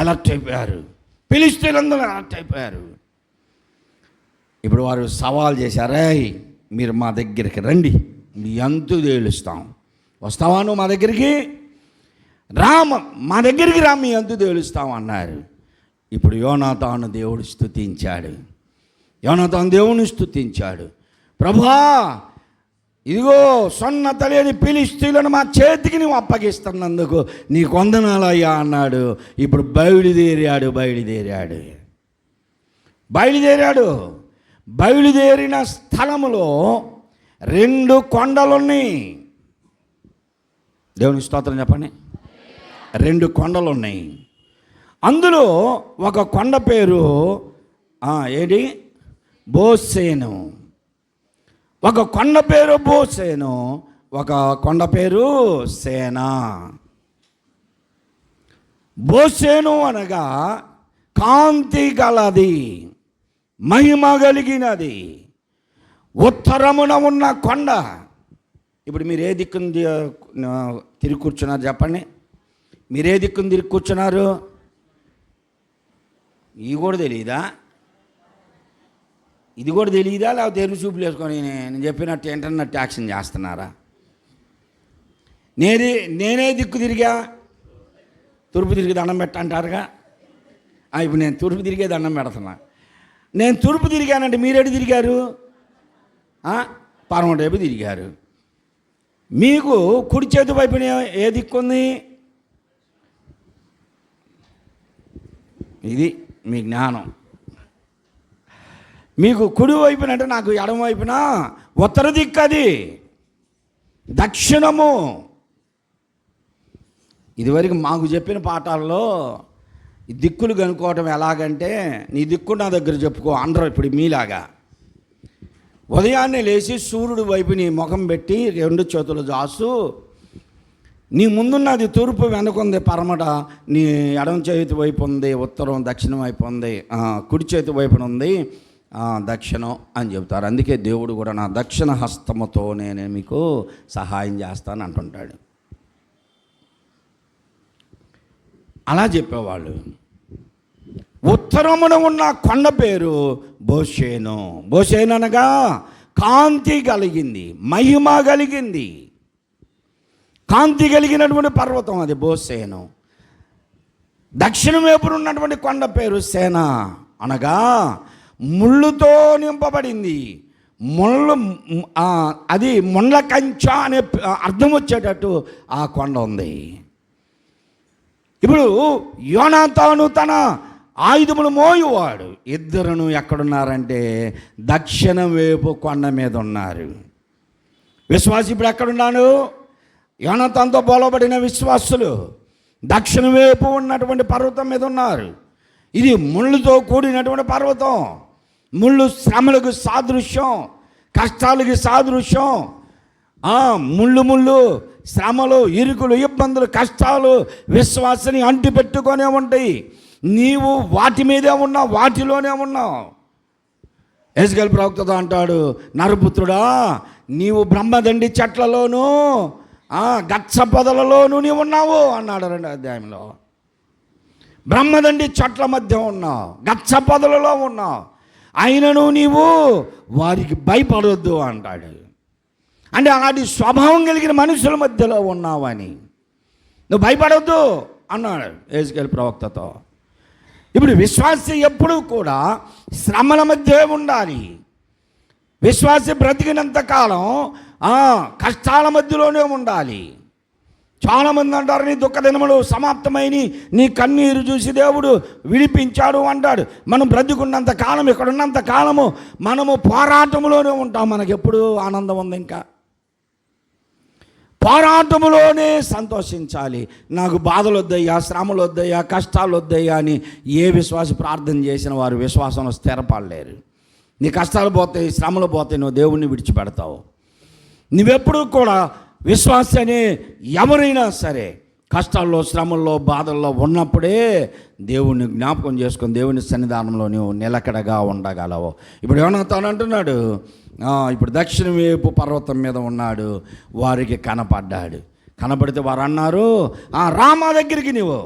C: అలర్ట్ అయిపోయారు, ఫిలిష్తీయులందరూ అలర్ట్ అయిపోయారు. ఇప్పుడు వారు సవాల్ చేశారే, మీరు మా దగ్గరికి రండి, మీ అంతు తేలుస్తాం, వస్తావా నువ్వు మా దగ్గరికి మా దగ్గరికి రా, మీ అంతు తేలుస్తాం అన్నారు. ఇప్పుడు యోనాతాను దేవుడు స్తుతించాడు, దేవుని స్తుతించాడు, ప్రభువా ఇదిగో సొన్నత లేని ఫిలిష్తీయులను మా చేతికి నువ్వు అప్పగిస్తున్నందుకు నీకు వందనాలయ్యా అన్నాడు. ఇప్పుడు బయలుదేరిన స్థలములో 2 కొండలున్నాయి. దేవుని స్తోత్రం చెప్పండి. 2 కొండలున్నాయి. అందులో ఒక కొండ పేరు ఏంటి బోసేను, ఒక కొండ పేరు బోసేను, ఒక కొండ పేరు సేనా. బోసేను అనగా కాంతి గలది, మహిమ కలిగినది, ఉత్తరమున ఉన్న కొండ. ఇప్పుడు మీరు ఏ దిక్కును తిరిగి కూర్చున్నారు చెప్పండి, మీరు ఏ దిక్కును తిరిగి కూర్చున్నారు? ఇవి కూడా తెలియదా? ఇది కూడా తెలియదా? లేకపోతే ఎరువు చూపులు వేసుకొని నేను చెప్పినట్టు ఇంటర్నెట్ యాక్షన్ చేస్తున్నారా? నేనే దిక్కు తిరిగా, తూర్పు తిరిగి దండం పెట్టంటారుగా. ఇప్పుడు నేను తూర్పు తిరిగే దండం పెడుతున్నా. నేను తూర్పు తిరిగానంటే మీరేడు తిరిగారు? పరమటి వైపు తిరిగారు. మీకు కుడి చేతి వైపున ఏ దిక్కు ఉంది? ఇది మీ జ్ఞానం. మీకు కుడి వైపున అంటే నాకు ఎడమ వైపున ఉత్తర దిక్కు, అది దక్షిణము. ఇదివరకు మాకు చెప్పిన పాఠాల్లో ఈ దిక్కులు కనుక్కోవటం ఎలాగంటే, నీ దిక్కు నా దగ్గర చెప్పుకో అందరూ ఇప్పుడు మీలాగా. ఉదయాన్నే లేచి సూర్యుడు వైపు నీ ముఖం పెట్టి 2 చేతులు జాసు, నీ ముందున్నది తూర్పు, వెనుకుంది పరమట, నీ ఎడమ చేతి వైపు ఉంది ఉత్తరం, దక్షిణం వైపు ఉంది, కుడి చేతి వైపున ఉంది దక్షిణం అని చెబుతారు. అందుకే దేవుడు కూడా నా దక్షిణ హస్తముతో నేను మీకు సహాయం చేస్తాను అంటుంటాడు. అలా చెప్పేవాళ్ళు. ఉత్తరమున ఉన్న కొండ పేరు బోషేను. బోషేను అనగా కాంతి కలిగింది, మహిమ కలిగింది, కాంతి కలిగినటువంటి పర్వతం అది బోషేను. దక్షిణ వైపున ఉన్నటువంటి కొండ పేరు సేన అనగా ముళ్ళుతో నింపబడింది. అది ముళ్ళ కంచ అనే అర్థం వచ్చేటట్టు ఆ కొండ ఉంది. ఇప్పుడు యోనాతాను తన ఆయుధములు మోయువాడు, ఇద్దరును ఎక్కడున్నారంటే దక్షిణ వైపు కొండ మీద ఉన్నారు. విశ్వాసి ఇప్పుడు ఎక్కడున్నాడు? యోనాతానుతో పోలబడిన విశ్వాసులు దక్షిణ వైపు ఉన్నటువంటి పర్వతం మీద ఉన్నారు. ఇది ముళ్ళుతో కూడినటువంటి పర్వతం. ముళ్ళు శ్రమలకు సాదృశ్యం, కష్టాలకి సాదృశ్యం. ముళ్ళు శ్రమలు, ఇరుకులు, ఇబ్బందులు, కష్టాలు విశ్వాసాన్ని అంటి పెట్టుకొనే ఉంటాయి. నీవు వాటి మీదే ఉన్నావు, వాటిలోనే ఉన్నావు. యెహెజ్కేలు ప్రవక్తతో అంటాడు, నరపుత్రుడా, నీవు బ్రహ్మదండి చెట్లలోనూ గచ్చ పొదలలోనూ నీవు ఉన్నావు అన్నాడు 2వ అధ్యాయంలో. బ్రహ్మదండి చెట్ల మధ్య ఉన్నావు, గచ్చ పొదలలో ఉన్నావు, అయినను నీవు వారికి భయపడొద్దు అంటాడు. అంటే అలాంటి స్వభావం కలిగిన మనుషుల మధ్యలో ఉన్నావని, నువ్వు భయపడొద్దు అన్నాడు యెహెజ్కేలు ప్రవక్తతో. ఇప్పుడు విశ్వాసి ఎప్పుడూ కూడా శ్రమల మధ్య ఉండాలి. విశ్వాసి బ్రతికినంత కాలం కష్టాల మధ్యలోనే ఉండాలి. చాలామంది అంటారు, నీ దుఃఖ దినములు సమాప్తమైని నీ కన్నీరు చూసి దేవుడు విడిపించాడు అంటాడు. మనం బ్రతికున్నంత కాలం, ఇక్కడ ఉన్నంత కాలము మనము పోరాటంలోనే ఉంటాం. మనకి ఎప్పుడు ఆనందం ఉంది? ఇంకా పోరాటములోనే సంతోషించాలి. నాకు బాధలు వద్దయ్యా, శ్రమలు వద్దయ్యా, కష్టాలు వద్దయ్యా అని ఏ విశ్వాసి ప్రార్థన చేసిన వారు విశ్వాసంలో స్థిరపడలేరు. నీ కష్టాలు పోతాయి, శ్రమలు పోతాయి, నువ్వు దేవుణ్ణి విడిచిపెడతావు. నువ్వెప్పుడు కూడా విశ్వాసి అనే ఎవరైనా సరే కష్టాల్లో, శ్రమల్లో, బాధల్లో ఉన్నప్పుడే దేవుణ్ణి జ్ఞాపకం చేసుకొని దేవుని సన్నిధానంలో నువ్వు నిలకడగా ఉండగలవు. ఇప్పుడు యోనాతాను అంటున్నాడు, ఇప్పుడు దక్షిణ వైపు పర్వతం మీద ఉన్నాడు, వారికి కనపడ్డాడు. కనపడితే వారు అన్నారు, రా మా దగ్గరికి, నువ్వు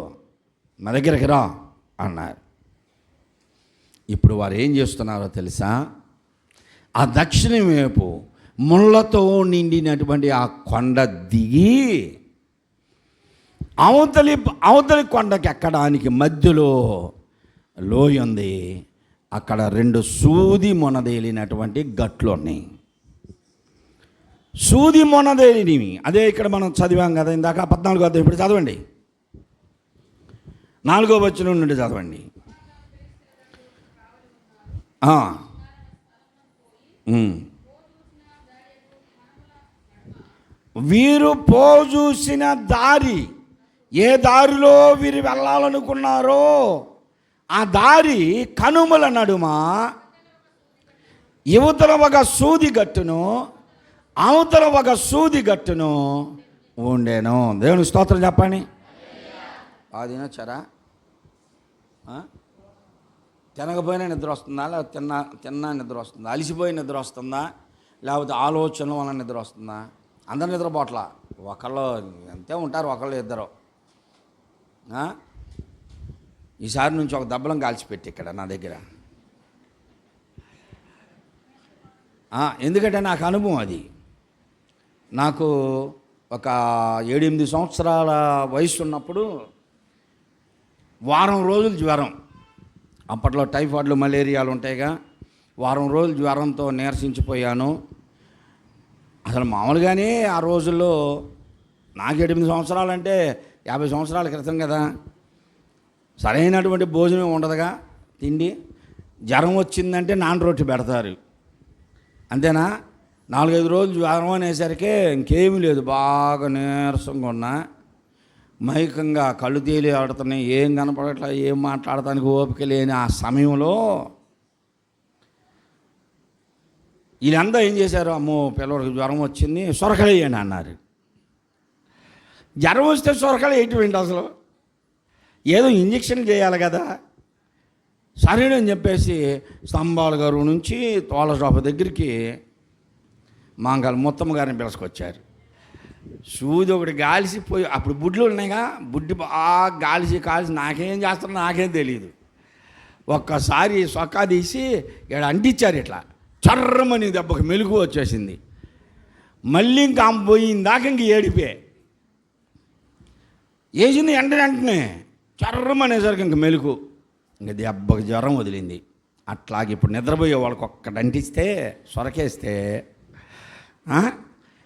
C: మా దగ్గరికి రా అన్నారు. ఇప్పుడు వారు ఏం చేస్తున్నారో తెలుసా? ఆ దక్షిణ వైపు ముళ్ళతో నిండినటువంటి ఆ కొండ దిగి అవతలి కొండకి ఎక్కడానికి మధ్యలో లోయ ఉంది. అక్కడ 2 సూది మొనదేలినటువంటి గట్లు ఉన్నాయి. సూది మొనదేలినవి అదే ఇక్కడ మనం చదివాం కదా ఇందాక 14వ అధ్యాయం. ఇప్పుడు చదవండి, 4వ వచనం నుండి చదవండి. వీరు పోజూసిన దారి, ఏ దారిలో వీరు వెళ్ళాలనుకున్నారో ఆ దారి కనుమల నడుమ యువతల ఒక సూది గట్టును, అవతల ఒక సూది గట్టును ఉండేను. దేవుని స్తోత్రం చెప్పండి. అది తినొచ్చారా? తినకపోయినా నిద్ర వస్తుందా? లేకపోతే తిన్నా నిద్ర వస్తుందా? అలిసిపోయి నిద్ర వస్తుందా? లేకపోతే ఆలోచన వల్ల నిద్ర వస్తుందా? అందరు నిద్రపోట్ల, ఒకళ్ళు అంతే ఉంటారు, ఒకళ్ళు ఇద్దరు. ఈసారి నుంచి ఒక దెబ్బలం కాల్చిపెట్టి ఇక్కడ నా దగ్గర, ఎందుకంటే నాకు అనుభవం అది. నాకు ఒక 7-8 సంవత్సరాల వయసు ఉన్నప్పుడు వారం రోజులు జ్వరం. అప్పట్లో టైఫాయిడ్లు, మలేరియాలు ఉంటాయిగా. వారం రోజులు జ్వరంతో నీరసించిపోయాను. అసలు మామూలుగానే ఆ రోజుల్లో నాకు 8 సంవత్సరాలు అంటే 50 సంవత్సరాల క్రితం కదా. సరైనటువంటి భోజనం ఉండదుగా, తిండి. జ్వరం వచ్చిందంటే నాన్ రొట్టె పెడతారు, అంతేనా? 4-5 రోజులు జ్వరం అనేసరికి ఇంకేమీ లేదు, బాగా నీరసంగా ఉన్నా, మైకంగా కళ్ళు తేలి ఆడుతున్నాయి, ఏం కనపడట్లా, ఏం మాట్లాడటానికి ఓపిక లేని ఆ సమయంలో వీళ్ళంతా ఏం చేశారు, అమ్మో పిల్లవాడికి జ్వరం వచ్చింది, సొరకాయలు వేయండి అన్నారు. జ్వరం వస్తే సొరకాయలు వేయటం అసలు, ఏదో ఇంజక్షన్ చేయాలి కదా. సరేనని చెప్పేసి స్తంభాల గారు నుంచి తోల షాపు దగ్గరికి మాంగాల మొత్తమ్మ గారిని పిలుచుకొచ్చారు. సూది ఒకటి గాలిసిపోయి, అప్పుడు బుడ్లు ఉన్నాయిగా, బుడ్డి బాగా కాల్చి నాకేం చేస్తారో నాకేం తెలియదు. ఒక్కసారి సొక్కా తీసి ఇక్కడ అంటించారు, ఇట్లా చర్రమని దెబ్బకి మెలుగు వచ్చేసింది. మళ్ళీ ఇంకా పోయిందాక ఇంక ఏడిపే వేసింది, వెంటనే చర్రమనేసరికి ఇంక మెలుగు, ఇంక దెబ్బకి జ్వరం వదిలింది. అట్లాగే ఇప్పుడు నిద్రపోయే వాళ్ళకి ఒక్కటి అంటిస్తే, సొరకేస్తే,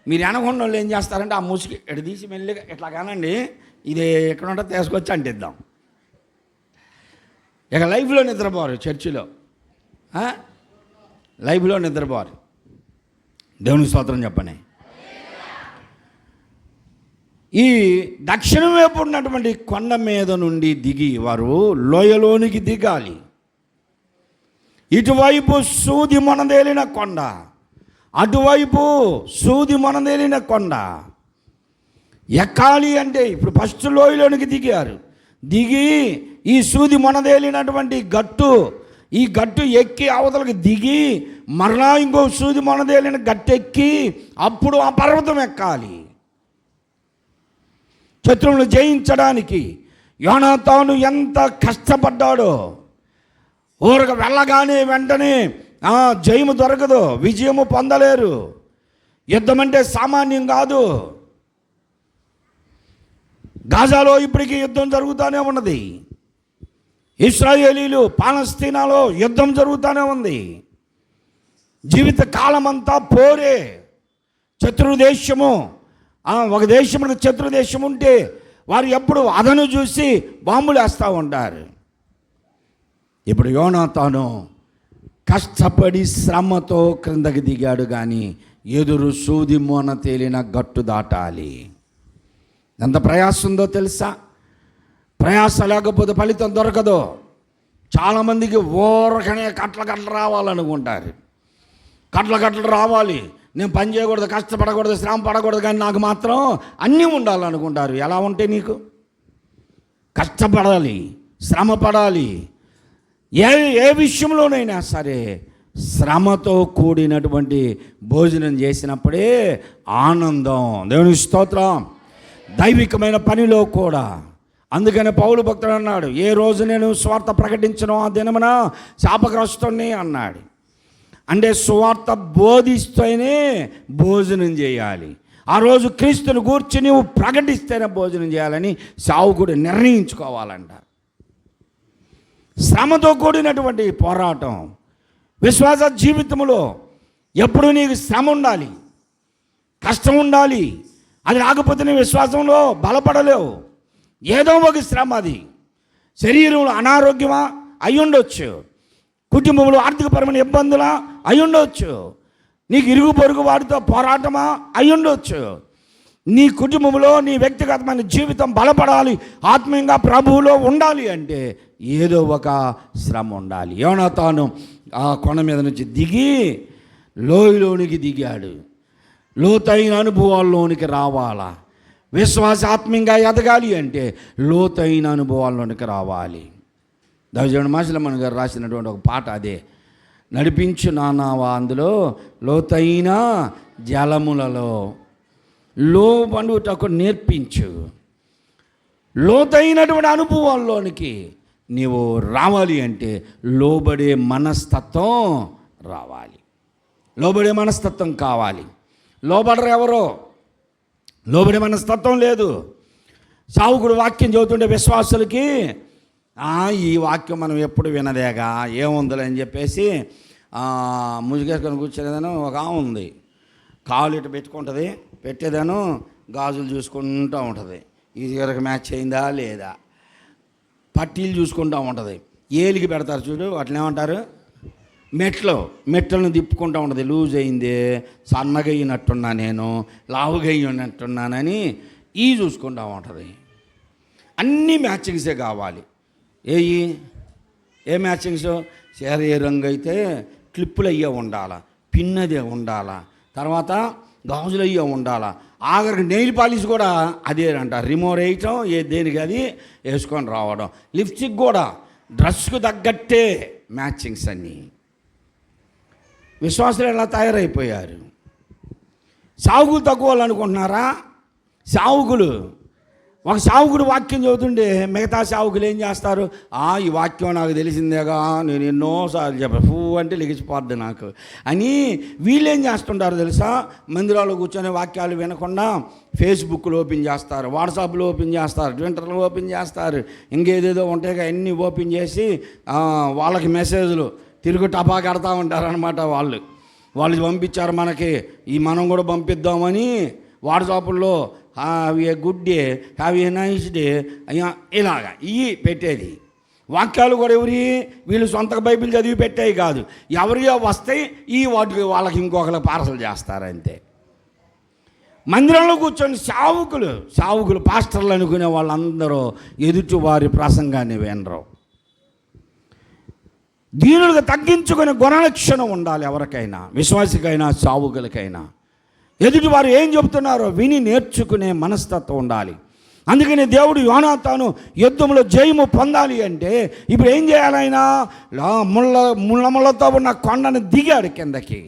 C: మీరు వెనకొండ వాళ్ళు ఏం చేస్తారంటే ఆ ముసుగు ఎటు తీసి మెల్లిగా ఇట్లా కానండి, ఇది ఎక్కడ ఉంటే తీసుకొచ్చి అంటిద్దాం. ఇక లైఫ్లో నిద్రపోరు, చర్చిలో లైఫ్లో నిద్రపోరు. దేవుని స్తోత్రం చెప్పండి. ఈ దక్షిణం వైపు ఉన్నటువంటి కొండ మీద నుండి దిగి వారు లోయలోనికి దిగాలి. ఇటువైపు సూది మొనదేలిన కొండ, అటువైపు సూది మొనదేలిన కొండ ఎక్కాలి అంటే ఇప్పుడు ఫస్ట్ లోయలోనికి దిగారు. దిగి ఈ సూది మొనదేలినటువంటి గట్టు, ఈ గట్టు ఎక్కి అవతలకి దిగి మరలా ఇంకో సూది మొనదేలిన గట్టు ఎక్కి అప్పుడు ఆ పర్వతం ఎక్కాలి. శత్రువులను జయించడానికి యోనాతాను ఎంత కష్టపడ్డాడో. ఊరక వెళ్ళగానే వెంటనే జయము దొరకదు, విజయము పొందలేరు. యుద్ధం అంటే సామాన్యం కాదు. గాజాలో ఇప్పటికీ యుద్ధం జరుగుతూనే ఉన్నది. ఇశ్రాయేలీలు పాలస్తీనాలో యుద్ధం జరుగుతూనే ఉంది. జీవిత కాలమంతా పోరే. శత్రుదేశము, ఒక దేశం శత్రుదేశం ఉంటే వారు ఎప్పుడు అదను చూసి బాంబులు వేస్తూ ఉంటారు. ఇప్పుడు యోనాతాను కష్టపడి శ్రమతో క్రిందకి దిగాడు, కానీ ఎదురు సూది మోన తేలిన గట్టు దాటాలి. ఎంత ప్రయాస ఉందో తెలుసా? ప్రయాస లేకపోతే ఫలితం దొరకదు. చాలామందికి ఊరకనే కట్ల రావాలనుకుంటారు. కట్ల రావాలి, నేను పని చేయకూడదు, కష్టపడకూడదు, శ్రమ పడకూడదు, కానీ నాకు మాత్రం అన్నీ ఉండాలనుకుంటారు. ఎలా ఉంటే నీకు? కష్టపడాలి, శ్రమ పడాలి. ఏ విషయంలోనైనా సరే శ్రమతో కూడినటువంటి భోజనం చేసినప్పుడే ఆనందం. దేవుని స్తోత్రం. దైవికమైన పనిలో కూడా. అందుకనే పౌలు భక్తుడు అన్నాడు, ఏ రోజు నేను స్వార్థ ప్రకటించను ఆ దినమున శాపగ్రస్తుని అన్నాడు. అంటే సువార్త బోధిస్తేనే భోజనం చేయాలి. ఆ రోజు క్రీస్తుని గూర్చి నువ్వు ప్రకటిస్తేనే భోజనం చేయాలని సావుకుడు నిర్ణయించుకోవాలంట. శ్రమతో కూడినటువంటి పోరాటం. విశ్వాస జీవితంలో ఎప్పుడు నీకు శ్రమ ఉండాలి, కష్టం ఉండాలి. అది రాకపోతే నీ విశ్వాసంలో బలపడలేవు. ఏదో ఒక శ్రమ, అది శరీరంలో అనారోగ్యమా అయ్యుండొచ్చు, కుటుంబంలో ఆర్థికపరమైన ఇబ్బందులా అయ్యుండొచ్చు, నీకు ఇరుగు పొరుగు వారితో పోరాటమా అయ్యుండొచ్చు. నీ కుటుంబంలో నీ వ్యక్తిగతమైన జీవితం బలపడాలి, ఆత్మీయంగా ప్రభువులో ఉండాలి అంటే ఏదో ఒక శ్రమ ఉండాలి. యోనాతాను ఆ కొండ మీద నుంచి దిగి లోయలోనికి దిగాడు. లోతైన అనుభవాల్లోనికి రావాలా. విశ్వాసాత్మీయంగా ఎదగాలి అంటే లోతైన అనుభవాల్లోనికి రావాలి. దైవజనుడు మాసిలమ్మన్ గారు రాసినటువంటి ఒక పాట అదే, నడిపించు నానావా, అందులో లోతైన జలములలో లోబడుటకు నేర్పించు. లోతైనటువంటి అనుభవాల్లోనికి నీవు రావాలి అంటే లోబడే మనస్తత్వం రావాలి, లోబడే మనస్తత్వం కావాలి. లోబడరు ఎవరో, లోబడే మనస్తత్వం లేదు. సావుకుడు వాక్యం చదువుతుంటే విశ్వాసులకి ఈ వాక్యం మనం ఎప్పుడు వినదేగా, ఏముందిలే అని చెప్పేసి ముసుగేసుకొని కూర్చునేదాను ఒక ఉంది, కాలు ఇటు పెట్టుకుంటుంది, పెట్టేదాను గాజులు చూసుకుంటూ ఉంటుంది, ఈ దగ్గరకు మ్యాచ్ అయిందా లేదా. పట్టీలు చూసుకుంటూ ఉంటుంది. ఏలికి పెడతారు చూడు, వాటిని ఏమంటారు, మెట్లను తిప్పుకుంటూ ఉంటుంది. లూజ్ అయింది, సన్నగా అయినట్టున్నా, నేను లావుగా అయినట్టున్నానని ఈ చూసుకుంటూ ఉంటుంది. అన్నీ మ్యాచింగ్సే కావాలి. ఏ మ్యాచింగ్స్? చీర ఏ రంగు అయితే క్లిప్పులు అయ్యే ఉండాలా, పిన్ అదే ఉండాలా, తర్వాత గాజులు అయ్యే ఉండాలా, ఆఖరికి నెయిల్ పాలిష్ కూడా అదేనంట. రిమూవ్ వేయటం దేనికి అది వేసుకొని రావడం. లిప్స్టిక్ కూడా డ్రెస్కు తగ్గట్టే మ్యాచింగ్స్ అన్నీ. విశ్వాసులు ఎలా తయారైపోయారు? సావుకులు తక్కువ వాళ్ళు అనుకుంటున్నారా? ఒక సావుకుడు వాక్యం చదువుతుంటే మిగతా సావుకులు ఏం చేస్తారు? ఈ వాక్యం నాకు తెలిసిందేగా, నేను ఎన్నోసార్లు చెప్పాను, అంటే లెగిసిపోద్ది నాకు అని వీళ్ళు ఏం చేస్తుంటారు తెలుసా? మందిరాల్లో కూర్చొని వాక్యాలు వినకుండా ఫేస్బుక్లో ఓపెన్ చేస్తారు, వాట్సాప్లో ఓపెన్ చేస్తారు, ట్విట్టర్లో ఓపెన్ చేస్తారు, ఇంకేదేదో ఉంటాయి అన్నీ ఓపెన్ చేసి వాళ్ళకి మెసేజ్లు తిరుగు టపా కడతా ఉంటారు అనమాట. వాళ్ళు పంపించారు మనకి, మనం కూడా పంపిద్దామని వాట్సాప్లో have a good day, have a nice day, ఇలాగా ఇవి పెట్టేది. వాక్యాలు కూడా వీళ్ళు సొంత బైబిల్ చదివి పెట్టేవి కాదు, ఎవరియో వస్తాయి వాటికి వాళ్ళకి ఇంకొకరికి పార్సల్ చేస్తారు అంతే. మందిరంలో కూర్చొని సావుకులు పాస్టర్లు అనుకునే వాళ్ళందరూ ఎదుటి వారి ప్రసంగాన్ని వినరు. దీనులుగా తగ్గించుకునే గుణలక్షణం ఉండాలి ఎవరికైనా, విశ్వాసికైనా సావుకులకైనా. ఎదుటి వారు ఏం చెబుతున్నారో విని నేర్చుకునే మనస్తత్వం ఉండాలి. అందుకని దేవుడు యోనాతాను యుద్ధంలో జయము పొందాలి అంటే ఇప్పుడు ఏం చేయాలైనా? ముళ్ళతో ఉన్న కొండను దిగాడు, కిందకి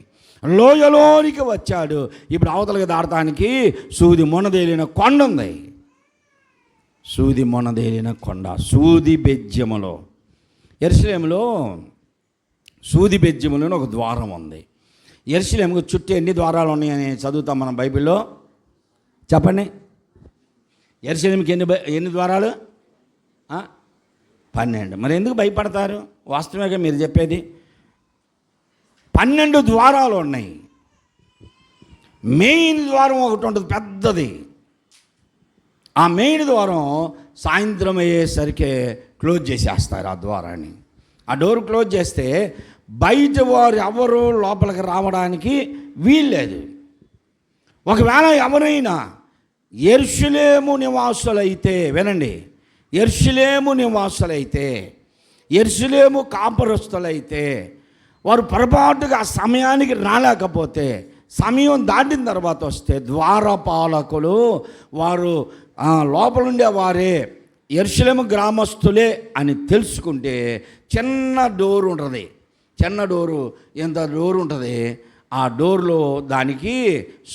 C: లోయలోనికి వచ్చాడు. ఇప్పుడు అవతలకి దాటడానికి సూది మొనదేలిన కొండ ఉంది. సూది మొనదేలిన కొండ, సూది బెజ్యములో, యెరూషలేములో సూది బెజ్యములో ఒక ద్వారం ఉంది. యెరూషలేముకు చుట్టూ ఎన్ని ద్వారాలు ఉన్నాయని చదువుతాం మనం బైబిల్లో, చెప్పండి. యెరూషలేముకి ఎన్ని ద్వారాలు? 12. మరి ఎందుకు భయపడతారు? వాస్తవంగా మీరు చెప్పేది. 12 ద్వారాలు ఉన్నాయి. మెయిన్ ద్వారం ఒకటి ఉంటుంది పెద్దది. ఆ మెయిన్ ద్వారం సాయంత్రం అయ్యేసరికి క్లోజ్ చేసేస్తారు ఆ ద్వారాన్ని. ఆ డోర్ క్లోజ్ చేస్తే బయట వారు ఎవరు లోపలికి రావడానికి వీల్లేదు. ఒకవేళ ఎవరైనా యెరూషలేము నివాసులైతే, వినండి, యెరూషలేము నివాసులైతే, యెరూషలేము కాపురస్తులైతే వారు పొరపాటుగా ఆ సమయానికి రాలేకపోతే, సమయం దాటిన తర్వాత వస్తే ద్వారపాలకులు వారు లోపలుండే వారే యెరూషలేము గ్రామస్తులే అని తెలుసుకుంటే చిన్న డోరు ఉంటుంది. చిన్న డోరు, ఎంత డోరు ఉంటుంది, ఆ డోర్లో దానికి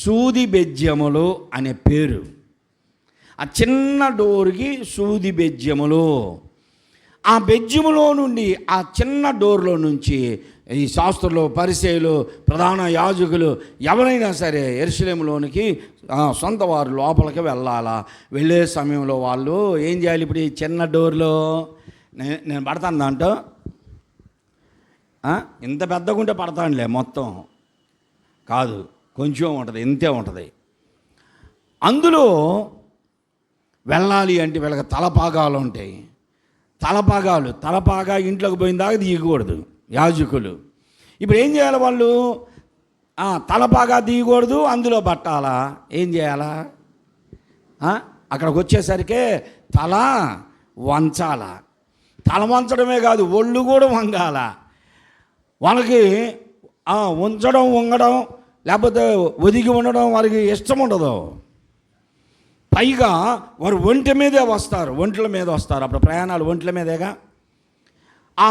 C: సూది బెజ్యములు అనే పేరు. ఆ చిన్న డోరుకి సూది బెజ్యములు. ఆ బెజ్యములో నుండి, ఆ చిన్న డోర్లో నుంచి ఈ శాస్త్రులు, పరిసయ్యులు, ప్రధాన యాజకులు ఎవరైనా సరే యెరూషలేములోనికి సొంత వారు లోపలికి వెళ్ళాలా. వెళ్ళే సమయంలో వాళ్ళు ఏం చేయాలి? ఇప్పుడు ఈ చిన్న డోర్లో నేను పడతాను దాంట్లో, ఇంత పెద్దగా ఉంటే పడతానులే, మొత్తం కాదు, కొంచెం ఉంటుంది, ఇంతే ఉంటుంది. అందులో వెళ్ళాలి అంటే వీళ్ళకి తలపాగాలు ఉంటాయి. తలపాగా ఇంట్లోకి పోయిన దాకా దిగకూడదు యాజకులు. ఇప్పుడు ఏం చేయాలి వాళ్ళు? తలపాగా దిగకూడదు, అందులో పట్టాలా. ఏం చేయాలా? అక్కడికి వచ్చేసరికి తల వంచాల. తల వంచడమే కాదు, ఒళ్ళు కూడా వంగాల. వాళ్ళకి ఉంచడం, వంగడం, లేకపోతే ఒదిగి ఉండడం వారికి ఇష్టం ఉండదు. పైగా వారు ఒంటి మీదే వస్తారు, ఒంట్ల మీద వస్తారు. అప్పుడు ప్రయాణాలు ఒంట్ల మీదేగా. ఆ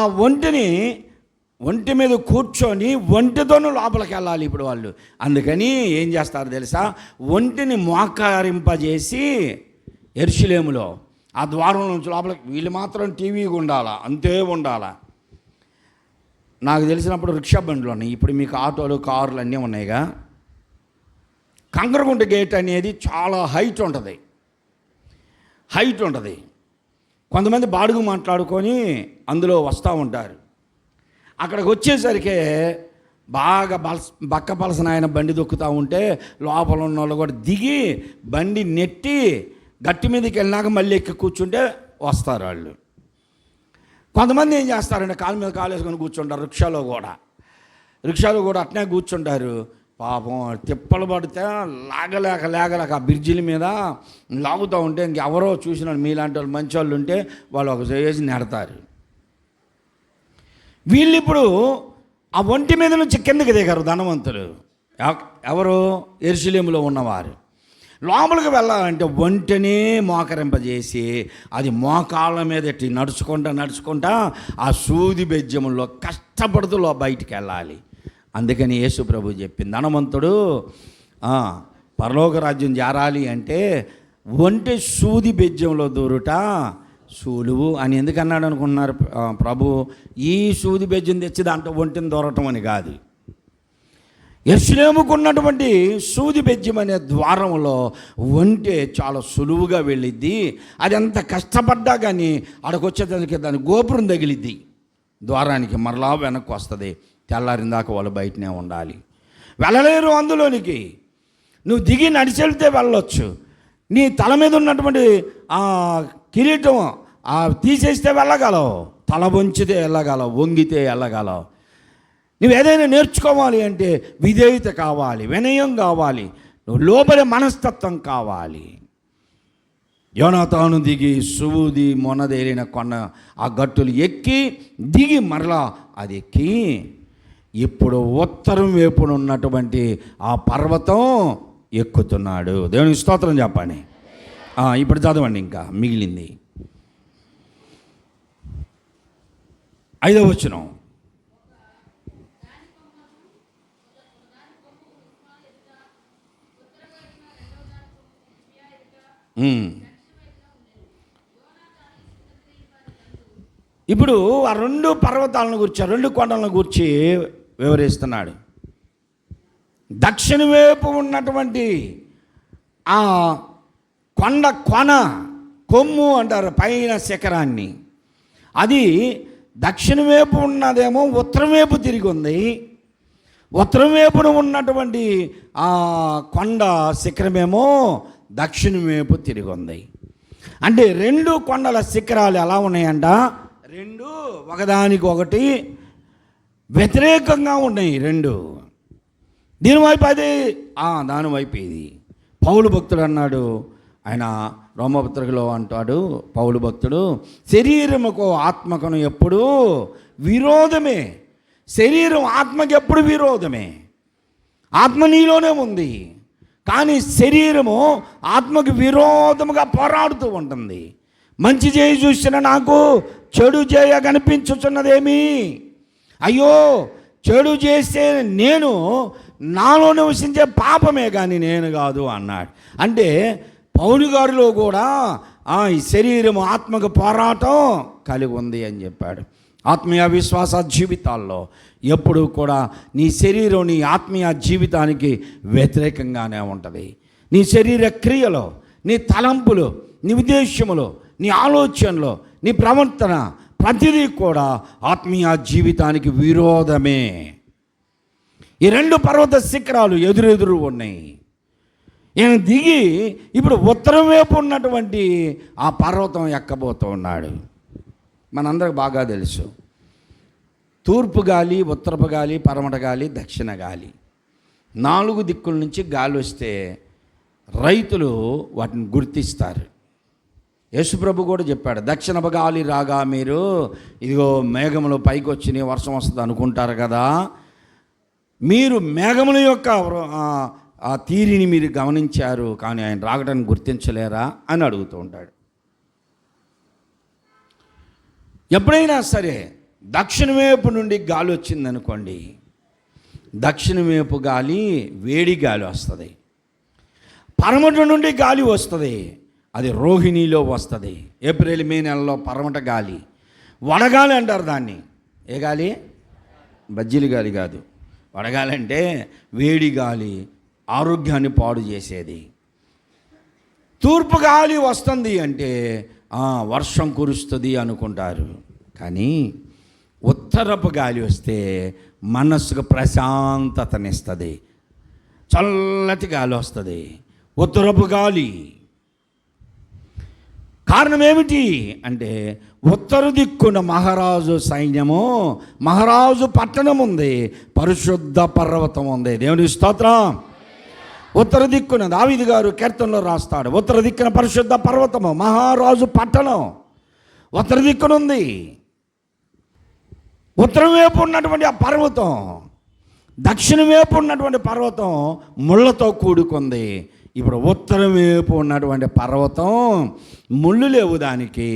C: ఒంటి మీద కూర్చొని ఒంటితోనూ లోపలికి వెళ్ళాలి ఇప్పుడు వాళ్ళు. అందుకని ఏం చేస్తారు తెలుసా? ఒంటిని మోకరింపజేసి యెరూషలేములో ఆ ద్వారం నుంచి లోపలికి వీళ్ళు మాత్రం టీవీగా ఉండాలా, అంతే ఉండాలా. నాకు తెలిసినప్పుడు రిక్షా బండ్లు ఉన్నాయి, ఇప్పుడు మీకు ఆటోలు, కార్లు అన్నీ ఉన్నాయిగా. కంకరగుంట గేట్ అనేది చాలా హైట్ ఉంటుంది. కొంతమంది బాడుగు మాట్లాడుకొని అందులో వస్తూ ఉంటారు. అక్కడికి వచ్చేసరికి బాగా బక్క పలసన ఆయన బండి దొక్కుతూ ఉంటే లోపల ఉన్న వాళ్ళు కూడా దిగి బండి నెట్టి గట్టి మీదకి వెళ్ళినాక మళ్ళీ ఎక్కి కూర్చుంటే వస్తారు వాళ్ళు. కొంతమంది ఏం చేస్తారంటే కాలు మీద కాలు వేసుకొని కూర్చుంటారు. రిక్షాలో కూడా అట్నే కూర్చుంటారు. పాపం తిప్పలు పడితే లేగలేక ఆ బ్రిడ్జిల మీద లాగుతూ ఉంటే ఇంకెవరో చూసిన మీలాంటి వాళ్ళు మంచి వాళ్ళు ఉంటే వాళ్ళు ఒక చేసి నెడతారు. వీళ్ళు ఇప్పుడు ఆ ఒంటి మీద నుంచి కిందకి దిగారు ధనవంతులు. ఎవరు? యెరూషలేములో ఉన్నవారు. లోపలికి వెళ్ళాలంటే ఒంటినే మోకరింపజేసి అది మోకాళ్ళ మీద నడుచుకుంటా ఆ సూది బెజ్జంలో కష్టపడుతూ బయటికి వెళ్ళాలి. అందుకని యేసు ప్రభు చెప్పింది, ధనవంతుడు పరలోక రాజ్యం చేరాలి అంటే ఒంటి సూది బెజ్జంలో దూరుట సులువు అని ఎందుకన్నాడు అనుకున్నారు ప్రభు? ఈ సూది బెజ్జం తెచ్చి దాంట్లో ఒంటిని దూరటం అని కాదు. యెరూషలేముకు ఉన్నటువంటి సూది బెజ్జం అనే ద్వారంలో ఒంటె చాలా సులువుగా వెళ్ళిద్ది. అది ఎంత కష్టపడ్డా కానీ అక్కడికొచ్చేదానికి దాని గోపురం తగిలిద్ది ద్వారానికి, మరలా వెనక్కి వస్తుంది. తెల్లారిందాక వాళ్ళు బయటనే ఉండాలి. వెళ్ళలేరు అందులోనికి. నువ్వు దిగి నడిచెళ్తే వెళ్ళొచ్చు. నీ తల మీద ఉన్నటువంటి ఆ కిరీటం తీసేస్తే వెళ్ళగలవు, తల వంచితే వెళ్ళగలవు, వంగితే వెళ్ళగలవు. నువ్వు ఏదైనా నేర్చుకోవాలి అంటే విధేయత కావాలి, వినయం కావాలి, నువ్వు లోపలి మనస్తత్వం కావాలి. యోనాతాను దిగి సూది మొనదేలిన కొన్న ఆ గట్టులు ఎక్కి దిగి మరలా అది ఎక్కి ఇప్పుడు ఉత్తరం వైపున ఉన్నటువంటి ఆ పర్వతం ఎక్కుతున్నాడు. దేవునికి స్తోత్రం చెప్పండి. ఇప్పుడు చదవండి, ఇంకా మిగిలింది 5వ వచనం. ఇప్పుడు ఆ 2 పర్వతాలను గురించి, 2 కొండలను గురించి వివరిస్తున్నాడు. దక్షిణ వైపు ఉన్నటువంటి ఆ కొన కొమ్ము అంటారు పైన శిఖరాన్ని, అది దక్షిణ వైపు ఉన్నదేమో ఉత్తరం వైపు తిరిగి ఉంది. ఉత్తరం వైపున ఉన్నటువంటి ఆ కొండ శిఖరమేమో దక్షిణ వైపు తిరిగి ఉంది. అంటే 2 కొండల శిఖరాలు ఎలా ఉన్నాయంట? 2 ఒకదానికి వ్యతిరేకంగా ఉన్నాయి. 2 దీనివైపు అది, దానివైపు ఇది. పౌలు భక్తుడు అన్నాడు, ఆయన రోమపత్రికలో అంటాడు పౌలు భక్తుడు, శరీరముకు ఆత్మకును ఎప్పుడు విరోధమే. శరీరం ఆత్మకి ఎప్పుడు విరోధమే. ఆత్మ నీలోనే ఉంది, కానీ శరీరము ఆత్మకు విరోధముగా పోరాడుతూ ఉంటుంది. మంచి చేయి చూసిన నాకు చెడు చేయ కనిపించుచున్నదేమి? అయ్యో, చెడు చేస్తే నేను నాలో నివసించే పాపమే కానీ నేను కాదు అన్నాడు. అంటే పౌలు గారిలో కూడా ఈ శరీరం ఆత్మకు పోరాటం కలిగి ఉంది అని చెప్పాడు. ఆత్మీయ విశ్వాస జీవితాల్లో ఎప్పుడు కూడా నీ శరీరం నీ ఆత్మీయ జీవితానికి వ్యతిరేకంగానే ఉంటుంది. నీ శరీర క్రియలో, నీ తలంపులు, నీ ఉద్దేశములు, నీ ఆలోచనలు, నీ ప్రవర్తన ప్రతిదీ కూడా ఆత్మీయ జీవితానికి విరోధమే. ఈ 2 పర్వత శిఖరాలు ఎదురెదురు ఉన్నాయి. ఈయన దిగి ఇప్పుడు ఉత్తరం వైపు ఉన్నటువంటి ఆ పర్వతం ఎక్కబోతూ ఉన్నాడు. మనందరికి బాగా తెలుసు, తూర్పు గాలి, ఉత్తరపు గాలి, పడమట గాలి, దక్షిణ గాలి, 4 దిక్కుల నుంచి గాలి వస్తే రైతులు వాటిని గుర్తిస్తారు. యేసుప్రభు కూడా చెప్పాడు, దక్షిణపు గాలి రాగా మీరు ఇదిగో మేఘములు పైకి వచ్చి వర్షం వస్తుంది అనుకుంటారు కదా, మీరు మేఘముల యొక్క ఆ తీరిని మీరు గమనించారు, కానీ ఆయన రాకటాన్ని గుర్తించలేరా అని అడుగుతూ ఉంటాడు. ఎప్పుడైనా సరే దక్షిణ వైపు నుండి గాలి వచ్చిందనుకోండి, దక్షిణ వైపు గాలి వేడి గాలి వస్తుంది. పడమట నుండి గాలి వస్తుంది, అది రోహిణిలో వస్తుంది. ఏప్రిల్ మే నెలలో పడమట గాలి, వడగాలి అంటారు దాన్ని. ఏ గాలి? బజ్జీలు గాలి కాదు. వడగాలి అంటే వేడి గాలి, ఆరోగ్యాన్ని పాడు చేసేది. తూర్పు గాలి వస్తుంది అంటే వర్షం కురుస్తుంది అనుకుంటారు, కానీ ఉత్తరపు గాలి వస్తే మనస్సుకు ప్రశాంతతనిస్తుంది, చల్లటి గాలి వస్తుంది. ఉత్తరపు గాలి కారణం ఏమిటి అంటే ఉత్తర దిక్కున మహారాజు సైన్యము, మహారాజు పట్టణం ఉంది, పరిశుద్ధ పర్వతం ఉంది. దేవుని స్తోత్రం. ఉత్తర దిక్కున దావీదు గారు కీర్తనలో రాస్తాడు, ఉత్తర దిక్కున పరిశుద్ధ పర్వతము, మహారాజు పట్టణం ఉత్తర దిక్కునుంది. ఉత్తరం వైపు ఉన్నటువంటి ఆ పర్వతం, దక్షిణ వైపు ఉన్నటువంటి పర్వతం ముళ్ళతో కూడుకుంది. ఇప్పుడు ఉత్తరం వైపు ఉన్నటువంటి పర్వతం ముళ్ళు లేవు, దానికి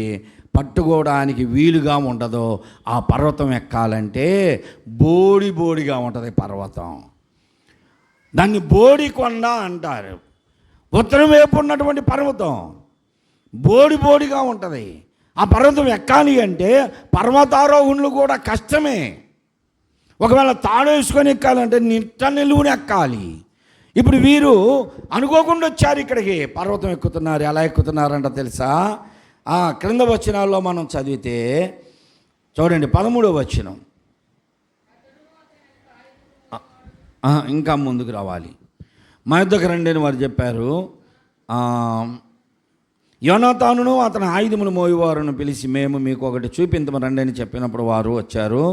C: పట్టుకోవడానికి వీలుగా ఉండదు. ఆ పర్వతం ఎక్కాలంటే బోడిగా ఉంటుంది పర్వతం. దాన్ని బోడి కొండ అంటారు. ఉత్తరం వైపు ఉన్నటువంటి పర్వతం బోడిగా ఉంటుంది. ఆ పర్వతం ఎక్కాలి అంటే పర్వతారోహణలు కూడా కష్టమే. ఒకవేళ తాడు వేసుకొని ఎక్కాలంటే నిలువుని ఎక్కాలి. ఇప్పుడు వీరు అనుకోకుండా వచ్చారు ఇక్కడికి, పర్వతం ఎక్కుతున్నారు. ఎలా ఎక్కుతున్నారంట తెలుసా? క్రింద వచనాల్లో మనం చదివితే చూడండి, 13వ వచనం, ఇంకా ముందుకు రావాలి. మా యుద్ధకు రండి అని వారు చెప్పారు. యోనాతానును అతని ఆయుధములు మోయువారును పిలిచి, మేము మీకు ఒకటి చూపించము రండి అని చెప్పినప్పుడు వారు వచ్చారు.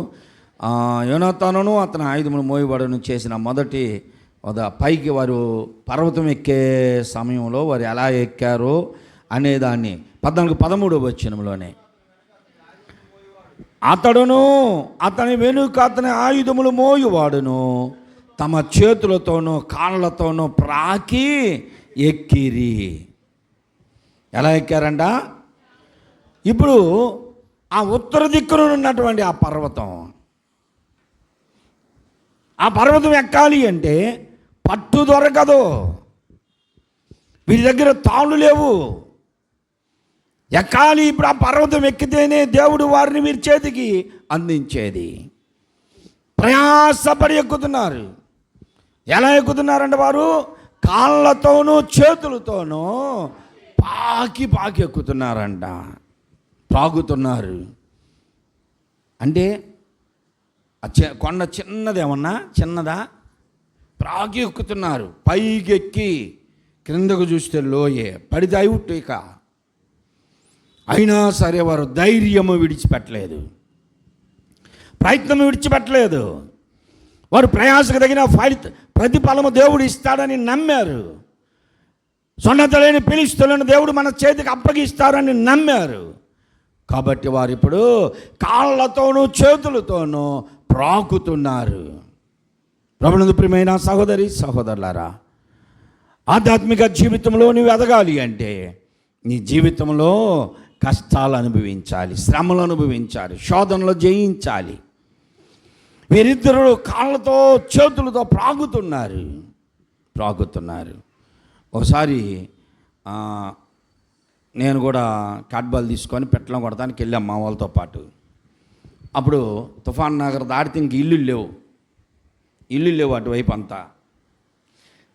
C: యోనాతానును అతని ఆయుధములు మోయవాడును చేసిన మొదటి పైకి వారు పర్వతం ఎక్కే సమయంలో వారు ఎలా ఎక్కారో అనేదాన్ని 14-13వ వచనంలోనే, అతడును అతని వెనుక అతని ఆయుధములు మోయువాడును తమ చేతులతోనూ కాళ్ళతోనూ ప్రాకి ఎక్కిరి. ఎలా ఎక్కారంట? ఇప్పుడు ఆ ఉత్తర దిక్కున ఉన్నటువంటి ఆ పర్వతం ఎక్కాలి అంటే పట్టు దొరకదు. వీరి దగ్గర తాళ్ళు లేవు, ఎక్కాలి. ఇప్పుడు ఆ పర్వతం ఎక్కితేనే దేవుడు వారిని వీరి చేతికి అందించేది. ప్రయాసపడి ఎక్కుతున్నారు. ఎలా ఎక్కుతున్నారంటే వారు కాళ్ళతోనూ చేతులతోనూ పాకి ఎక్కుతున్నారంట, త్రాగుతున్నారు. అంటే కొండ చిన్నదా ప్రాకి ఎక్కుతున్నారు. పైకి ఎక్కి క్రిందకు చూస్తే లోయే, పడితే అవుట్. ఇక అయినా సరే వారు ధైర్యము విడిచిపెట్టలేదు, ప్రయత్నం విడిచిపెట్టలేదు. వారు ప్రయాసకు తగిన ప్రతిఫలము దేవుడు ఇస్తాడని నమ్మారు. సున్నత లేని ఫిలిష్తీయులను దేవుడు మన చేతికి అప్పగిస్తారని నమ్మారు. కాబట్టి వారు ఇప్పుడు కాళ్ళతోనూ చేతులతోనూ ప్రాకుతున్నారు. ప్రభునందు ప్రియమైన సహోదరి సహోదరులారా, ఆధ్యాత్మిక జీవితంలో నువ్వు ఎదగాలి అంటే నీ జీవితంలో కష్టాలు అనుభవించాలి, శ్రమలు అనుభవించాలి, శోధనలు జయించాలి. వీరిద్దరూ కాళ్ళతో చేతులతో ప్రాగుతున్నారు. ఒకసారి నేను కూడా కాట్బాల్ తీసుకొని పెట్టడం కొడతానికి వెళ్ళాం మా వాళ్ళతో పాటు. అప్పుడు తుఫాన్ నగర్ దాటితే ఇంక ఇల్లు లేవు అటువైపు అంతా.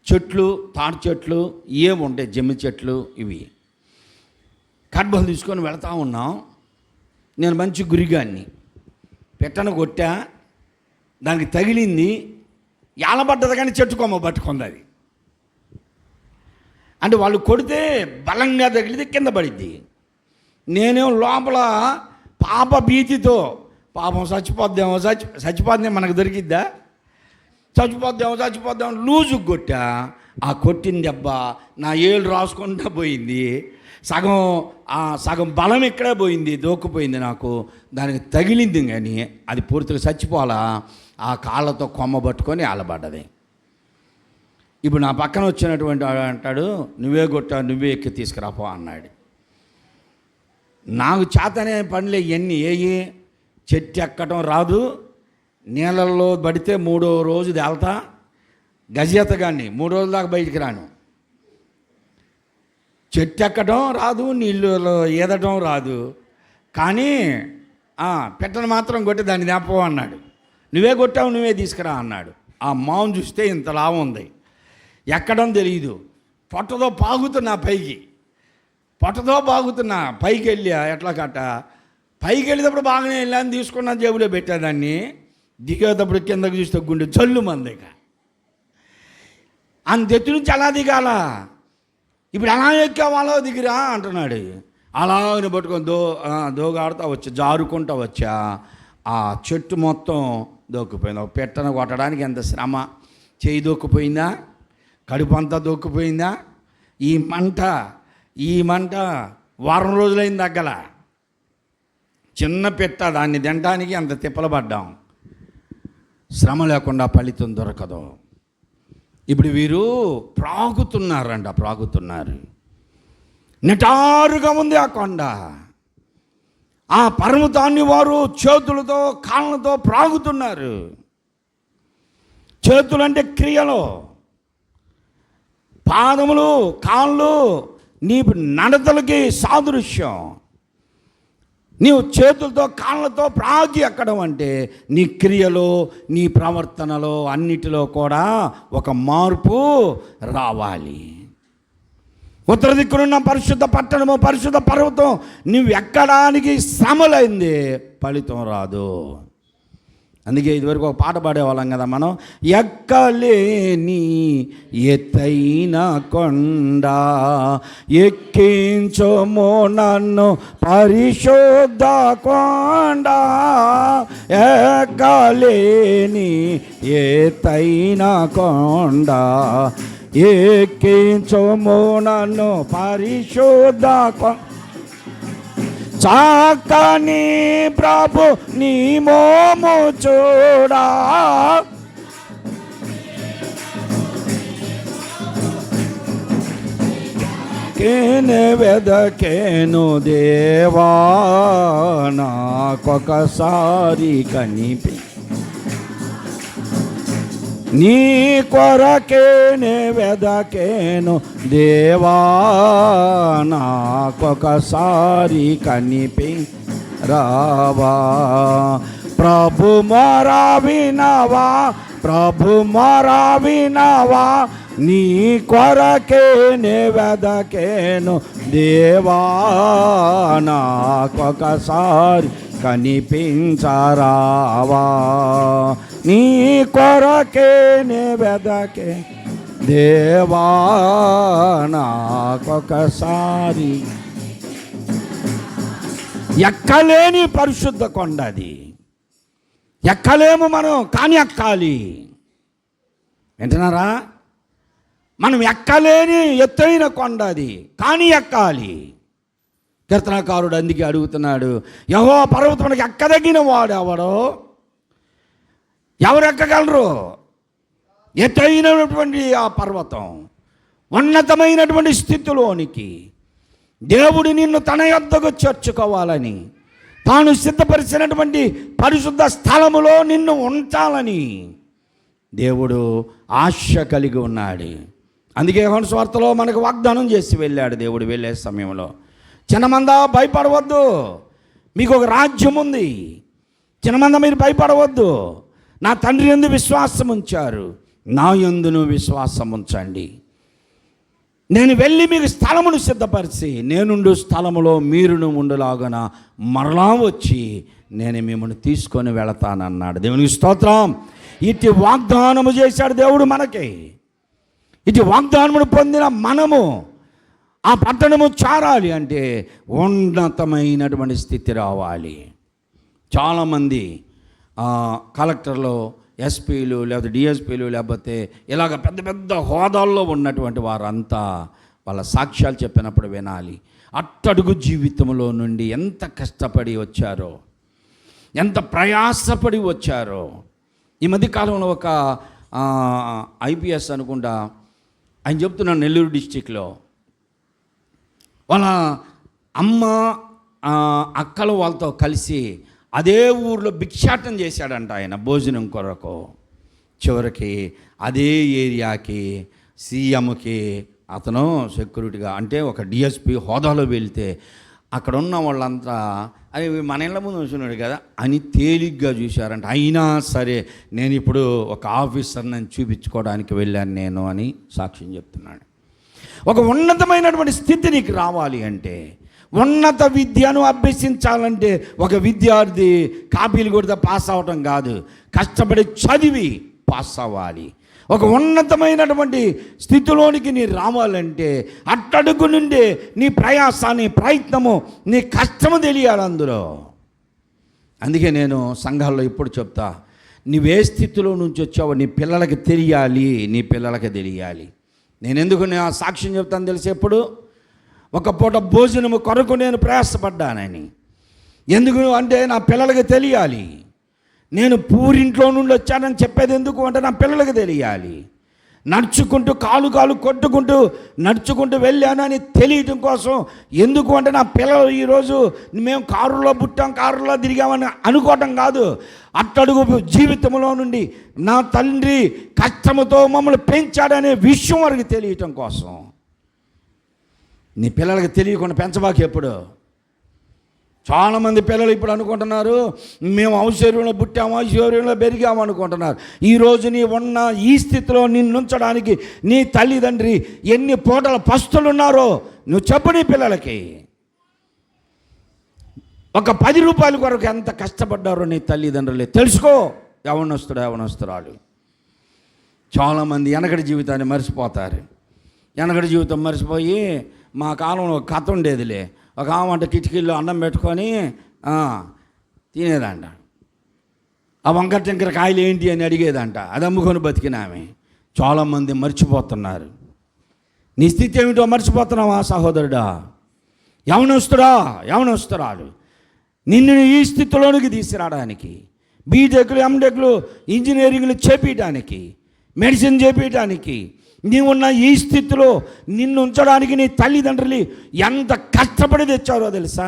C: చెట్లు, తాటి చెట్లు ఏముంటాయి, జమ్మి చెట్లు, ఇవి. కాట్బాల్ తీసుకొని వెళతా ఉన్నాం. నేను మంచి గురిగాన్ని పెట్టను కొట్టా, దానికి తగిలింది, యాలబడ్డది కానీ చెట్టు కొమ్మ పట్టుకుంది. అది అంటే వాళ్ళు కొడితే బలంగా తగిలితే కింద పడిద్ది. నేనేం లోపల పాప భీతితో, పాపం చచ్చిపోద్దేమో మనకు దొరికిద్దా, చచ్చిపోద్దాం లూజు కొట్టా. ఆ కొట్టిన దెబ్బ నా ఏళ్ళు రాసుకుంటా పోయింది. సగం బలం ఇక్కడే పోయింది, దూక్కుపోయింది నాకు. దానికి తగిలింది కానీ అది పూర్తిగా చచ్చిపోవాలా. ఆ కాళ్ళతో కొమ్మ పట్టుకొని ఆలబడ్డది. ఇప్పుడు నా పక్కన వచ్చినటువంటి వాడు అంటాడు, నువ్వే కొట్టా, నువ్వే ఎక్కి తీసుకురాపో అన్నాడు. నాకు చేతనే పనులే ఇవన్నీ. చెట్టు ఎక్కడం రాదు, నీళ్ళల్లో పడితే 3వ రోజు తేల్తా, గజేతగాన్ని 3 రోజుల దాకా బయటికి రాను. చెట్టు ఎక్కడం రాదు, నీళ్ళలో ఈదటం రాదు, కానీ పెట్టను మాత్రం కొట్టి దాన్ని తెపో అన్నాడు. నువ్వే కొట్టావు, నువ్వే తీసుకురా అన్నాడు. ఆ మాం చూస్తే ఇంత లాభం ఉంది, ఎక్కడం తెలియదు. పొట్టతో పాగుతున్నా పైకి వెళ్ళి ఎట్లా కట్ట పైకి వెళ్ళేటప్పుడు బాగానే వెళ్ళాను, తీసుకున్నా, జేబులో పెట్టేదాన్ని. దిగేటప్పుడు కిందకు చూస్తే గుండె జల్లు మందిక. అంత ఎత్తు నుంచి అలా దిగాల. ఇప్పుడు ఎలా ఎక్కావాలో దిగిరా అంటున్నాడు. అలాగని పట్టుకొని దోగాడుతూ వచ్చా, జారుకుంటూ వచ్చా. ఆ చెట్టు మొత్తం దొక్కిపోయింది. ఒక పెట్టను కొట్టడానికి ఎంత శ్రమ. చేయి దొక్కిపోయిందా, కడుపు అంతా దొక్కిపోయిందా. ఈ మంట వారం రోజులైంది తగ్గల. చిన్న పెట్ట, దాన్ని తినడానికి అంత తిప్పలు పడ్డాం. శ్రమ లేకుండా ఫలితం దొరకదు. ఇప్పుడు వీరు ప్రాగుతున్నారు. నిటారుగా ఉంది ఆ కొండ. ఆ పర్వతాన్ని వారు చేతులతో కాళ్ళతో ప్రాగుతున్నారు. చేతులు అంటే క్రియలు, పాదములు కాళ్ళు నీ నడతలకి సాదృశ్యం. నీవు చేతులతో కాళ్ళతో ప్రాగి ఎక్కడం అంటే నీ క్రియలో నీ ప్రవర్తనలో అన్నిటిలో కూడా ఒక మార్పు రావాలి. ఉత్తర దిక్కునున్న పరిశుద్ధ పట్టణము, పరిశుద్ధ పర్వతం నువ్వు ఎక్కడానికి శ్రమలైంది, ఫలితం రాదు. అందుకే ఇదివరకు ఒక పాట పాడేవాళ్ళం కదా మనం, ఎక్కలేని ఎత్తైన కొండ ఎక్కించము నన్ను పరిశుద్ధ కొండ, ఎక్కలేని ఎత్తైన కొండ ఎక్కించము నన్ను పరిశుద్ధ కొండ, చాకని ప్రభు నీ మోము చూడా, కేనే వెదకేను దేవా నాకొకసారి కనిపి, నీ కొరకేనే వెదకేను దేవా నాకొకసారి కనిపి రావా. ప్రభు మొర వినవా నీ కొరకేనే వెదకేను దేవా నాకొకసారి కనిపించరావా. నీ కొరకేనే వెదకే దేవా నాకొకసారి. ఎక్కలేని పరిశుద్ధ కొండ అది. ఎక్కలేము మనం, కానీ ఎక్కాలి. వింటున్నారా? మనం ఎక్కలేని ఎత్తైన కొండ అది, కానీ ఎక్కాలి. కీర్తనకారుడు అందుకే అడుగుతున్నాడు, యెహోవా పర్వతమునకు ఎక్కదగిన వాడు ఎవడో? ఎవరు ఎక్కగలరు? ఎత్తైనటువంటి ఆ పర్వతం, ఉన్నతమైనటువంటి స్థితిలోనికి దేవుడు నిన్ను తన యొద్దకు చేర్చుకోవాలని, తాను సిద్ధపరిచినటువంటి పరిశుద్ధ స్థలములో నిన్ను ఉంచాలని దేవుడు ఆశ కలిగి ఉన్నాడు. అందుకే యోహాను సువార్తలో మనకు వాగ్దానం చేసి వెళ్ళాడు దేవుడు. వెళ్ళే సమయంలో, చిన్నమంద భయపడవద్దు, మీకు ఒక రాజ్యం ఉంది. చిన్నమంద మీరు భయపడవద్దు, నా తండ్రి యందు విశ్వాసం ఉంచారు, నా యందును విశ్వాసం ఉంచండి. నేను వెళ్ళి మీకు స్థలమును సిద్ధపరిచి నేనుండు స్థలములో మీరును ఉండులాగున మరలా వచ్చి నేను మిమ్మల్ని తీసుకొని వెళతానన్నాడు. దేవునికి స్తోత్రం. ఇటు వాగ్దానము చేశాడు దేవుడు మనకి. ఇటు వాగ్దానమును పొందిన మనము ఆ పట్టణము చేరాలి అంటే ఉన్నతమైనటువంటి స్థితి రావాలి. చాలామంది కలెక్టర్లు, ఎస్పీలు, లేకపోతే డిఎస్పీలు, లేకపోతే ఇలాగ పెద్ద పెద్ద హోదాల్లో ఉన్నటువంటి వారంతా వాళ్ళ సాక్ష్యాలు చెప్పినప్పుడు వినాలి. అట్టడుగు జీవితంలో నుండి ఎంత కష్టపడి వచ్చారో, ఎంత ప్రయాసపడి వచ్చారో. ఈ మధ్యకాలంలో ఒక ఐపీఎస్ అనుకుంటా ఆయన చెప్తున్నాను, నెల్లూరు డిస్టిక్లో వాళ్ళ అమ్మ అక్కలు వాళ్ళతో కలిసి అదే ఊర్లో భిక్షాటన చేశాడంట ఆయన భోజనం కొరకు. చివరికి అదే ఏరియాకి సీఎంకి అతను సెక్యూరిటీగా, అంటే ఒక డిఎస్పీ హోదాలో వెళ్తే అక్కడ ఉన్న వాళ్ళంతా అది మన ఇళ్ళ ముందు ఉంచున్నాడు కదా అని తేలిగ్గా చూశారంట. అయినా సరే నేను ఇప్పుడు ఒక ఆఫీసర్ని చూపించుకోవడానికి వెళ్ళాను నేను అని సాక్ష్యం చెప్తున్నాడు. ఒక ఉన్నతమైనటువంటి స్థితి నీకు రావాలి అంటే, ఉన్నత విద్యను అభ్యసించాలంటే ఒక విద్యార్థి కాపీలు కొడితే పాస్ అవ్వటం కాదు, కష్టపడి చదివి పాస్ అవ్వాలి. ఒక ఉన్నతమైనటువంటి స్థితిలోనికి నీ రావాలంటే అట్టడుగు నుండి నీ ప్రయాస, నీ ప్రయత్నము, నీ కష్టము తెలియాలి అందులో. అందుకే నేను సంఘాల్లో ఇప్పుడు చెప్తా, నువ్వే స్థితిలో నుంచి వచ్చావో నీ పిల్లలకి తెలియాలి, నీ పిల్లలకి తెలియాలి. నేను ఎందుకు ఆ సాక్ష్యం చెప్తాను తెలిసి, ఎప్పుడు ఒక పూట భోజనము కొరకు నేను ప్రయాసపడ్డానని. ఎందుకు అంటే నా పిల్లలకి తెలియాలి. నేను పూరింట్లో నుండి వచ్చానని చెప్పేది ఎందుకు అంటే నా పిల్లలకి తెలియాలి. నడుచుకుంటూ కాలు కొట్టుకుంటూ నడుచుకుంటూ వెళ్ళానని తెలియటం కోసం. ఎందుకు అంటే నా పిల్లలు ఈరోజు మేము కారులో పుట్టాం, కారులో తిరిగామని అనుకోవటం కాదు. అట్టడుగు జీవితంలో నుండి నా తండ్రి కష్టముతో మమ్మల్ని పెంచాడనే విషయం వారికి తెలియటం కోసం. నీ పిల్లలకి తెలియకుండా పెంచబాకి. ఎప్పుడు చాలామంది పిల్లలు ఇప్పుడు అనుకుంటున్నారు మేము ఐశ్వర్యంలో పుట్టాము, ఐశ్వర్యంలో పెరిగాము అనుకుంటున్నారు. ఈరోజు నీ ఉన్న ఈ స్థితిలో నిన్ను ఉంచడానికి నీ తల్లిదండ్రి ఎన్ని పూటల పస్తులు ఉన్నారో నువ్వు చెప్పు నీ పిల్లలకి. ఒక 10 రూపాయల కొరకు ఎంత కష్టపడ్డారో నీ తల్లిదండ్రులే తెలుసుకో. యవనస్తురాలు చాలామంది వెనకటి జీవితాన్ని మర్చిపోతారు. వెనకటి జీవితం మర్చిపోయి, మా కాలంలో ఒక కథ ఉండేదిలే, ఒక ఆమె కిటికీల్లో అన్నం పెట్టుకొని తినేదంట. ఆ వంకర టెంకర కాయలు ఏంటి అని అడిగేదంట. అది అమ్ముకొని బతికిన ఆమె. చాలామంది మర్చిపోతున్నారు. నీ స్థితి ఏమిటో మర్చిపోతున్నావా సహోదరుడా? యవనస్తురాలు నిన్ను ఈ స్థితిలోనికి తీసుకురావడానికి, బీటెక్లు, ఎంటెక్లు, ఇంజనీరింగ్లు చేపించడానికి, మెడిసిన్ చేపించడానికి, నీవున్న ఈ స్థితిలో నిన్ను ఉంచడానికి నీ తల్లిదండ్రులు ఎంత కష్టపడి తెచ్చారో తెలుసా?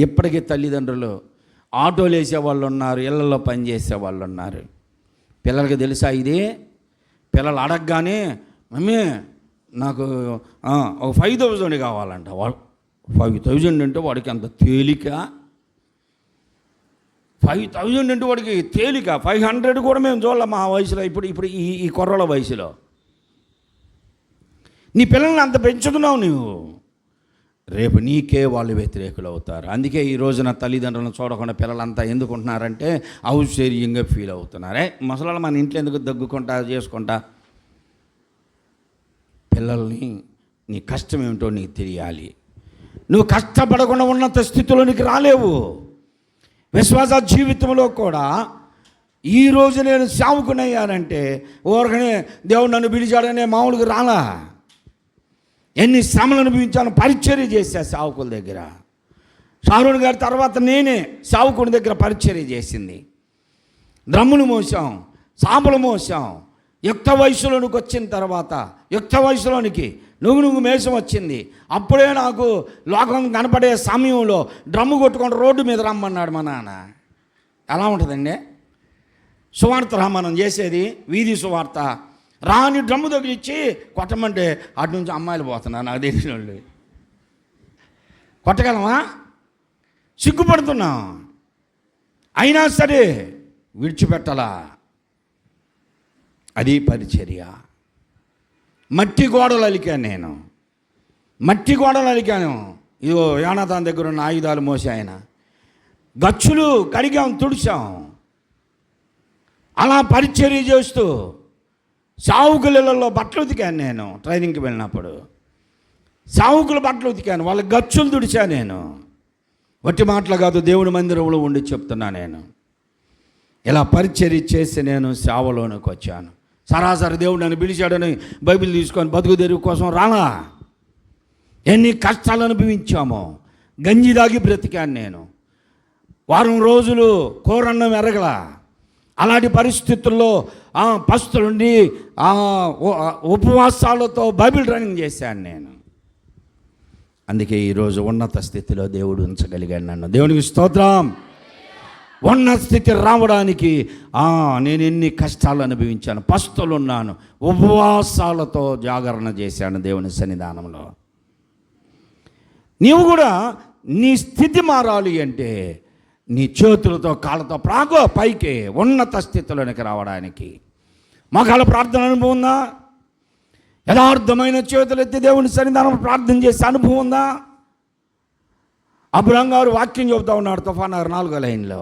C: ఇప్పటికీ తల్లిదండ్రులు ఆటోలు వేసేవాళ్ళు ఉన్నారు, ఇళ్లలో పనిచేసే వాళ్ళు ఉన్నారు. పిల్లలకి తెలుసా ఇది? పిల్లలు అడగగానే మమ్మీ నాకు ఒక 5,000 కావాలంట. 5,000 అంటే వాడికి అంత తేలిక. 5,000 అంటే వాడికి తేలిక. 500 కూడా మేము చూడాలి మా వయసులో. ఇప్పుడు ఈ కుర్రల వయసులో నీ పిల్లల్ని అంత పెంచుతున్నావు నువ్వు. రేపు నీకే వాళ్ళు వ్యతిరేకులు అవుతారు. అందుకే ఈ రోజున తల్లిదండ్రులను చూడకుండా పిల్లలంతా ఎందుకుంటున్నారంటే ఔశ్వర్యంగా ఫీల్ అవుతున్నారే. ముసలాళ్ళు మన ఇంట్లో ఎందుకు దగ్గుకుంటా చేసుకుంటా? పిల్లల్ని నీ కష్టం ఏమిటో నీకు తెలియాలి. నువ్వు కష్టపడకుండా ఉన్నత స్థితిలోనికి రాలేవు. విశ్వాస జీవితంలో కూడా ఈరోజు నేను సేవకునయ్యానంటే ఊరకనే దేవుడు నన్ను పిలిచాడనే మామూలుగా రాలా. ఎన్ని శ్రమలు అనుభవించాను, పరిచర్య చేశా సేవకుల దగ్గర. షారూన్ గారి తర్వాత నేనే సేవకుని దగ్గర పరిచర్య చేసింది. డ్రమ్ములు మోసాం, సాంబలు మోసాం. యుక్త వయసులోనికి వచ్చిన తర్వాత, యుక్త వయసులోనికి నువ్వు మేషం వచ్చింది. అప్పుడే నాకు లోకం కనపడే సమయంలో డ్రమ్ము కొట్టుకొని రోడ్డు మీద రమ్మన్నాడు మా నాన్న. ఎలా ఉంటుందండి సువార్త మనం చేసేది? వీధి సువార్త. రాని డ్రమ్ము దగ్గర ఇచ్చి కొట్టమంటే అటు నుంచి అమ్మాయిలు పోతున్నారు నాకు తెలిసిన వాళ్ళు. కొట్టగలమా? సిగ్గుపడుతున్నాం. అయినా సరే విడిచిపెట్టాలా. అది పరిచర్య. మట్టి గోడలు అలికాను నేను. మట్టి గోడలు అలికాను. ఇదిగో యోనాతాన్ దగ్గర ఉన్న ఆయుధాలు మోసి ఆయన గచ్చులు కడిగాం, తుడిచాం. అలా పరిచర్య చేస్తూ సావుకులలో బట్టలు ఉతికాను నేను. ట్రైనింగ్కి వెళ్ళినప్పుడు సావుకుల బట్టలు ఉతికాను, వాళ్ళ గచ్చులు తుడిచా నేను. వట్టి మాటలు కాదు, దేవుని మందిరంలో ఉండి చెప్తున్నా నేను. ఇలా పరిచర్య చేసి నేను సేవలోనికి వచ్చాను. సరాసరి దేవుడు నన్ను పిలిచాడని బైబిల్ తీసుకొని బతుకు తెరువు కోసం రాలా. ఎన్ని కష్టాలు అనుభవించామో. గంజి దాగి బ్రతికాను నేను. వారం రోజులు కూరన్నం ఎరగల. అలాంటి పరిస్థితుల్లో పస్తులుండి ఉపవాసాలతో బైబిల్ ట్రైనింగ్ చేశాను నేను. అందుకే ఈరోజు ఉన్నత స్థితిలో దేవుడు ఉంచగలిగాడు నన్ను. దేవునికి స్తోత్రం. ఉన్నత స్థితి రావడానికి నేను ఎన్ని కష్టాలు అనుభవించాను. పస్తులున్నాను, ఉపవాసాలతో జాగరణ చేశాను దేవుని సన్నిధానంలో. నీవు కూడా నీ స్థితి మారాలి అంటే నీ చేతులతో కాళ్ళతో ప్రాగో పైకి ఉన్నత స్థితిలోనికి రావడానికి. మగాళ్ళ ప్రార్థన అనుభవం ఉందా? యథార్థమైన చేతులు ఎత్తి దేవుని సన్నిధానం ప్రార్థన చేసే అనుభవం ఉందా? అబ్రహాం గారు వాక్యం చెబుతూ ఉన్నాడు తుఫాన్ 4వ లైన్లో.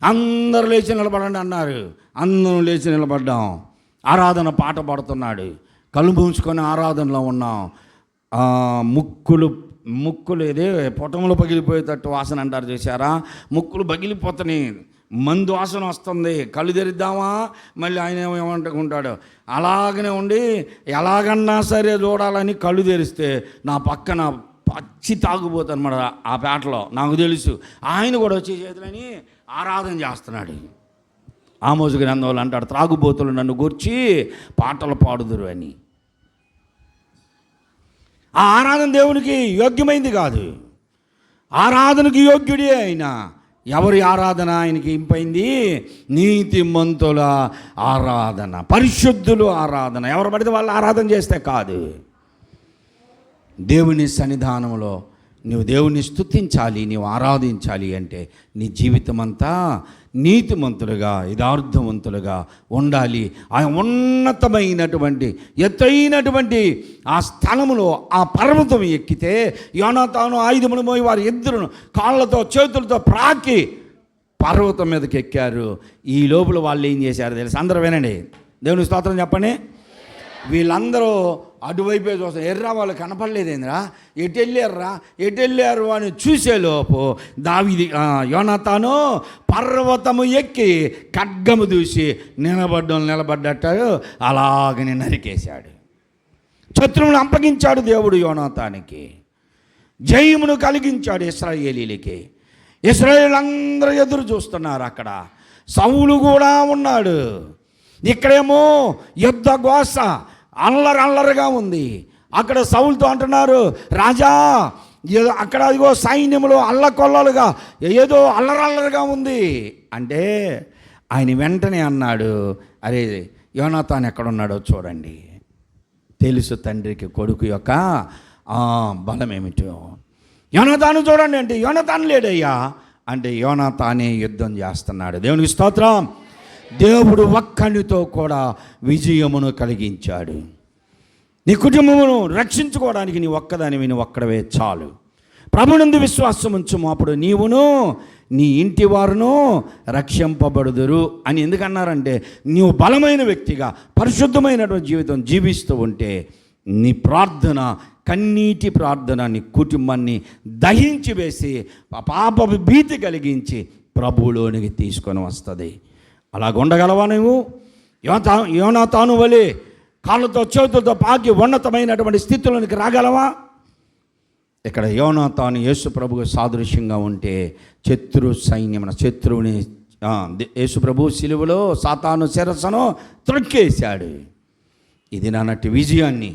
C: అందరూ లేచి నిలబడండి అన్నారు. అందరం లేచి నిలబడ్డాం. ఆరాధన పాట పాడుతున్నాడు. కళ్ళు మూసుకొని ఆరాధనలో ఉన్నాం. ముక్కులు ఏదే పొటములు పగిలిపోయేటట్టు వాసన అంటారు చేశారా, ముక్కులు పగిలిపోతున్నాయి, మందు వాసన వస్తుంది. కళ్ళు తెరిద్దామా, మళ్ళీ ఆయన ఏమంటుకుంటాడు. అలాగనే ఉండి ఎలాగన్నా సరే చూడాలని కళ్ళు తెరిస్తే నా పక్కన పచ్చి తాగుపోతాను అన్నమాట. ఆ పేటలో నాకు తెలుసు. ఆయన కూడా వచ్చే చేతులని ఆరాధన చేస్తున్నాడు. ఆమోజు గ్రంథంలో అంటాడు, త్రాగుబోతులు నన్ను గూర్చి పాటలు పాడుదురు అని. ఆ ఆరాధన దేవునికి యోగ్యమైంది కాదు. ఆరాధనకు యోగ్యుడే ఆయన. ఎవరి ఆరాధన ఆయనకి ఇంపైంది? నీతిమంతుల ఆరాధన, పరిశుద్ధులు ఆరాధన. ఎవరు పడితే వాళ్ళు ఆరాధన చేస్తే కాదు. దేవుని సన్నిధానంలో నువ్వు దేవుని స్తుతించాలి, నీవు ఆరాధించాలి అంటే నీ జీవితం అంతా నీతిమంతులుగా, యథార్థవంతులుగా ఉండాలి. ఆ ఉన్నతమైనటువంటి ఎత్తైనటువంటి ఆ స్థలములో, ఆ పర్వతం ఎక్కితే యోనాతాను ఆయుధములు మోయి వారి ఇద్దరును కాళ్ళతో చేతులతో ప్రాకి పర్వతం మీదకి ఎక్కారు. ఈ లోపల వాళ్ళు ఏం చేశారు తెలుసు? అందరూ వినండి, దేవుని స్తోత్రం చెప్పండి. వీళ్ళందరూ అటువైపే చూస్తారు. ఎర్రా వాళ్ళు కనపడలేదేంద్రా, ఎటు వెళ్ళారు అని చూసేలోపు యోనాతాను పర్వతము ఎక్కి ఖడ్గము దూసి నిలబడ్డాడు. అలాగని నరికేశాడు. శత్రువును అప్పగించాడు దేవుడు యోనాతానికి. జయమును కలిగించాడు ఇశ్రాయేలీలకి. ఇశ్రాయేలీలందరూ ఎదురు చూస్తున్నారు. అక్కడ సౌలు కూడా ఉన్నాడు. ఇక్కడేమో యుద్ధ ఘోష అల్లరగా ఉంది. అక్కడ సౌలుతో అంటున్నారు, రాజా అక్కడ అదిగో సైన్యములో అల్లకొల్లలుగా ఏదో అల్లరగా ఉంది అంటే ఆయన వెంటనే అన్నాడు, అరే యోనాతాను ఎక్కడున్నాడో చూడండి. తెలుసు తండ్రికి కొడుకు యొక్క బలం ఏమిటో. యోనాతాను చూడండి అంటే యోనాతాను లేడయ్యా అంటే యోనాతానే యుద్ధం చేస్తున్నాడు. దేవునికి స్తోత్రం. దేవుడు ఒక్కనితో కూడా విజయమును కలిగించాడు. నీ కుటుంబమును రక్షించుకోవడానికి నీ ఒక్కదానివి, నువ్వు ఒక్కడవే చాలు. ప్రభునందు విశ్వాసం ఉంచుము, అప్పుడు నీవును నీ ఇంటి వారును రక్షింపబడుదురు అని ఎందుకన్నారంటే, నీవు బలమైన వ్యక్తిగా పరిశుద్ధమైనటువంటి జీవితం జీవిస్తూ ఉంటే నీ ప్రార్థన, కన్నీటి ప్రార్థన నీ కుటుంబాన్ని దహించి వేసి పాప భీతి కలిగించి ప్రభువులోనికి తీసుకొని వస్తుంది. అలాగుండగలవా నువ్వు? యోనాతాను వలె కాళ్ళతో చేతులతో పాకి ఉన్నతమైనటువంటి స్థితిలోనికి రాగలవా? ఇక్కడ యోనాతాను యేసు ప్రభువు సాదృశ్యంగా ఉంటే శత్రువుని యేసు ప్రభు సిలువలో సాతాను శిరస్సును త్రొక్కేశాడు. ఇది నాటి విజయాన్ని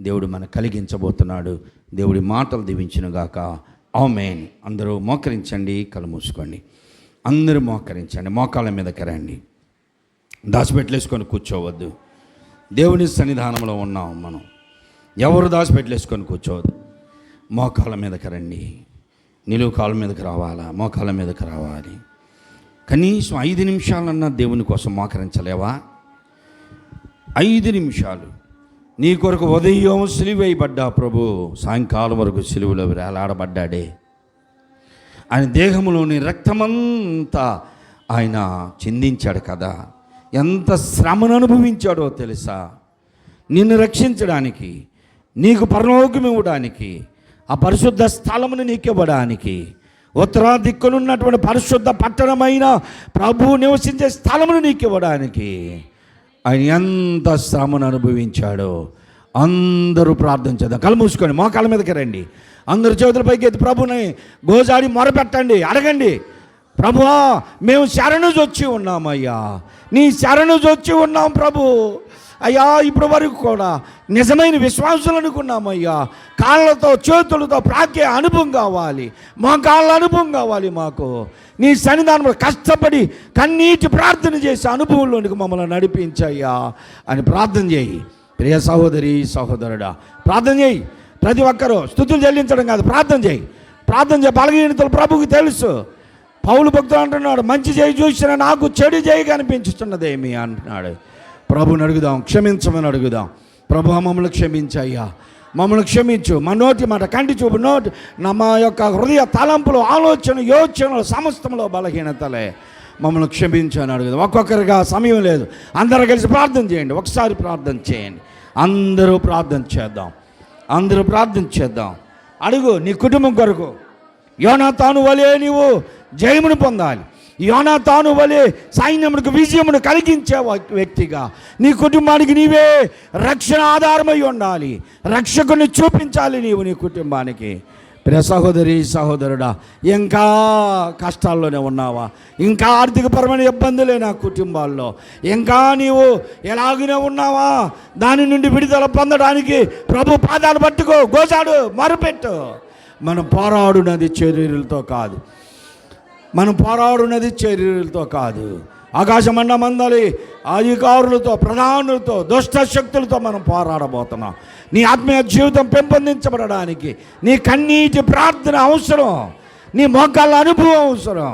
C: దేవుడు మనకు కలిగించబోతున్నాడు. దేవుడి మాటలు దీవించునుగాక. ఆమేన్. అందరూ మోకరించండి, కళ్ళు మూసుకోండి. అందరూ మోకరించండి, మోకాళ్ళ మీదకి రండి. దాచిపెట్టలేసుకొని కూర్చోవద్దు. దేవుని సన్నిధానంలో ఉన్నాం మనం. ఎవరు దాచిపెట్టలేసుకొని కూర్చోవద్దు. మోకాళ్ళ మీదకి రండి. నిలువు కాళ్ళ మీదకి రావాలా, మోకాళ్ళ మీదకి రావాలి. కనీసం 5 నిమిషాలన్నా దేవుని కోసం మోకరించలేవా? 5 నిమిషాలు. నీ కొరకు ఉదయం సిలువేయబడ్డా ప్రభు, సాయంకాలం వరకు సిలువలో వేలాడబడ్డాడే. ఆయన దేహంలోని రక్తమంతా ఆయన చిందించాడు కదా. ఎంత శ్రమను అనుభవించాడో తెలుసా? నిన్ను రక్షించడానికి, నీకు పరలోకం ఇవ్వడానికి, ఆ పరిశుద్ధ స్థలమును నీకు ఇవ్వడానికి, ఉత్తర దిక్కునున్నటువంటి పరిశుద్ధ పట్టణమైన ప్రభువు నివసించే స్థలమును నీకు ఇవ్వడానికి ఆయన ఎంత శ్రమను అనుభవించాడో. అందరూ ప్రార్థన చేద్దాం. కళ్ళు మూసుకొని మోకాళ్ళ మీదకి రండి. అందరు చేతుల పైకి ఎత్తి ప్రభుని గోజాడి మొరపెట్టండి, అడగండి. ప్రభువా, మేము శరణుజొచ్చి ఉన్నామయ్యా, నీ శరణుజొచ్చి ఉన్నాం ప్రభు. అయ్యా, ఇప్పటి వరకు కూడా నిజమైన విశ్వాసులు అనుకున్నామయ్యా. కాళ్ళతో చేతులతో ప్రాకే అనుభవం కావాలి, మా కాళ్ళ అనుభవం కావాలి మాకు. నీ సన్నిధానంలో కష్టపడి కన్నీటి ప్రార్థన చేసే అనుభవంలోనికి మమ్మల్ని నడిపించయ్యా అని ప్రార్థన చేయి. ప్రియ సహోదరి సహోదరుడా, ప్రార్థన చేయి. ప్రతి ఒక్కరూ స్తుతులు చెల్లించడం కాదు, ప్రార్థన చేయి. ప్రార్థన చేయి. బలహీనతలు ప్రభువుకి తెలుసు. పౌలు భక్తుడు అంటున్నాడు, మంచి చేయి చూసినా నాకు చెడు చేయి కనిపించుతున్నదేమి అంటున్నాడు. ప్రభుని అడుగుదాం, క్షమించమని అడుగుదాం. ప్రభు మమ్మల్ని క్షమించయ్యా, మమ్మల్ని క్షమించు. మా నోటి మాట, కంటి చూపు, మా యొక్క హృదయ తలంపులు, ఆలోచన, యోచనలు సమస్తంలో బలహీనతలే, మమ్మల్ని క్షమించు అని అడుగుదాం. ఒక్కొక్కరిగా సమయం లేదు, అందరూ కలిసి ప్రార్థన చేయండి. ఒకసారి ప్రార్థన చేయండి. అందరూ ప్రార్థన చేద్దాం. అడుగు, నీ కుటుంబం కొరకు యోనాతాను వలె నీవు జయమును పొందాలి. యోనాతాను వలె సైన్యమునకు విజయమును కలిగించే వ్యక్తిగా నీ కుటుంబానికి నీవే రక్షణ ఆధారమై ఉండాలి. రక్షకుని చూపించాలి నీవు నీ కుటుంబానికి. ప్రియ సహోదరి, సహోదరుడా, ఇంకా కష్టాల్లోనే ఉన్నావా? ఇంకా ఆర్థికపరమైన ఇబ్బందులే నా కుటుంబాల్లో, ఇంకా నీవు ఎలాగనే ఉన్నావా? దాని నుండి విడుదల పొందడానికి ప్రభు పాదాలు పట్టుకో, గోజాడు, మొరపెట్టు. మనం పోరాడునది చర్యలతో కాదు, ఆకాశమండమందలి అధికారులతో, ప్రధానులతో, దుష్ట శక్తులతో మనం పోరాడబోతున్నాం. నీ ఆత్మీయ జీవితం పెంపొందించబడడానికి నీ కన్నీటి ప్రార్థన అవసరం, నీ మోకాళ్ళ అనుభవం అవసరం,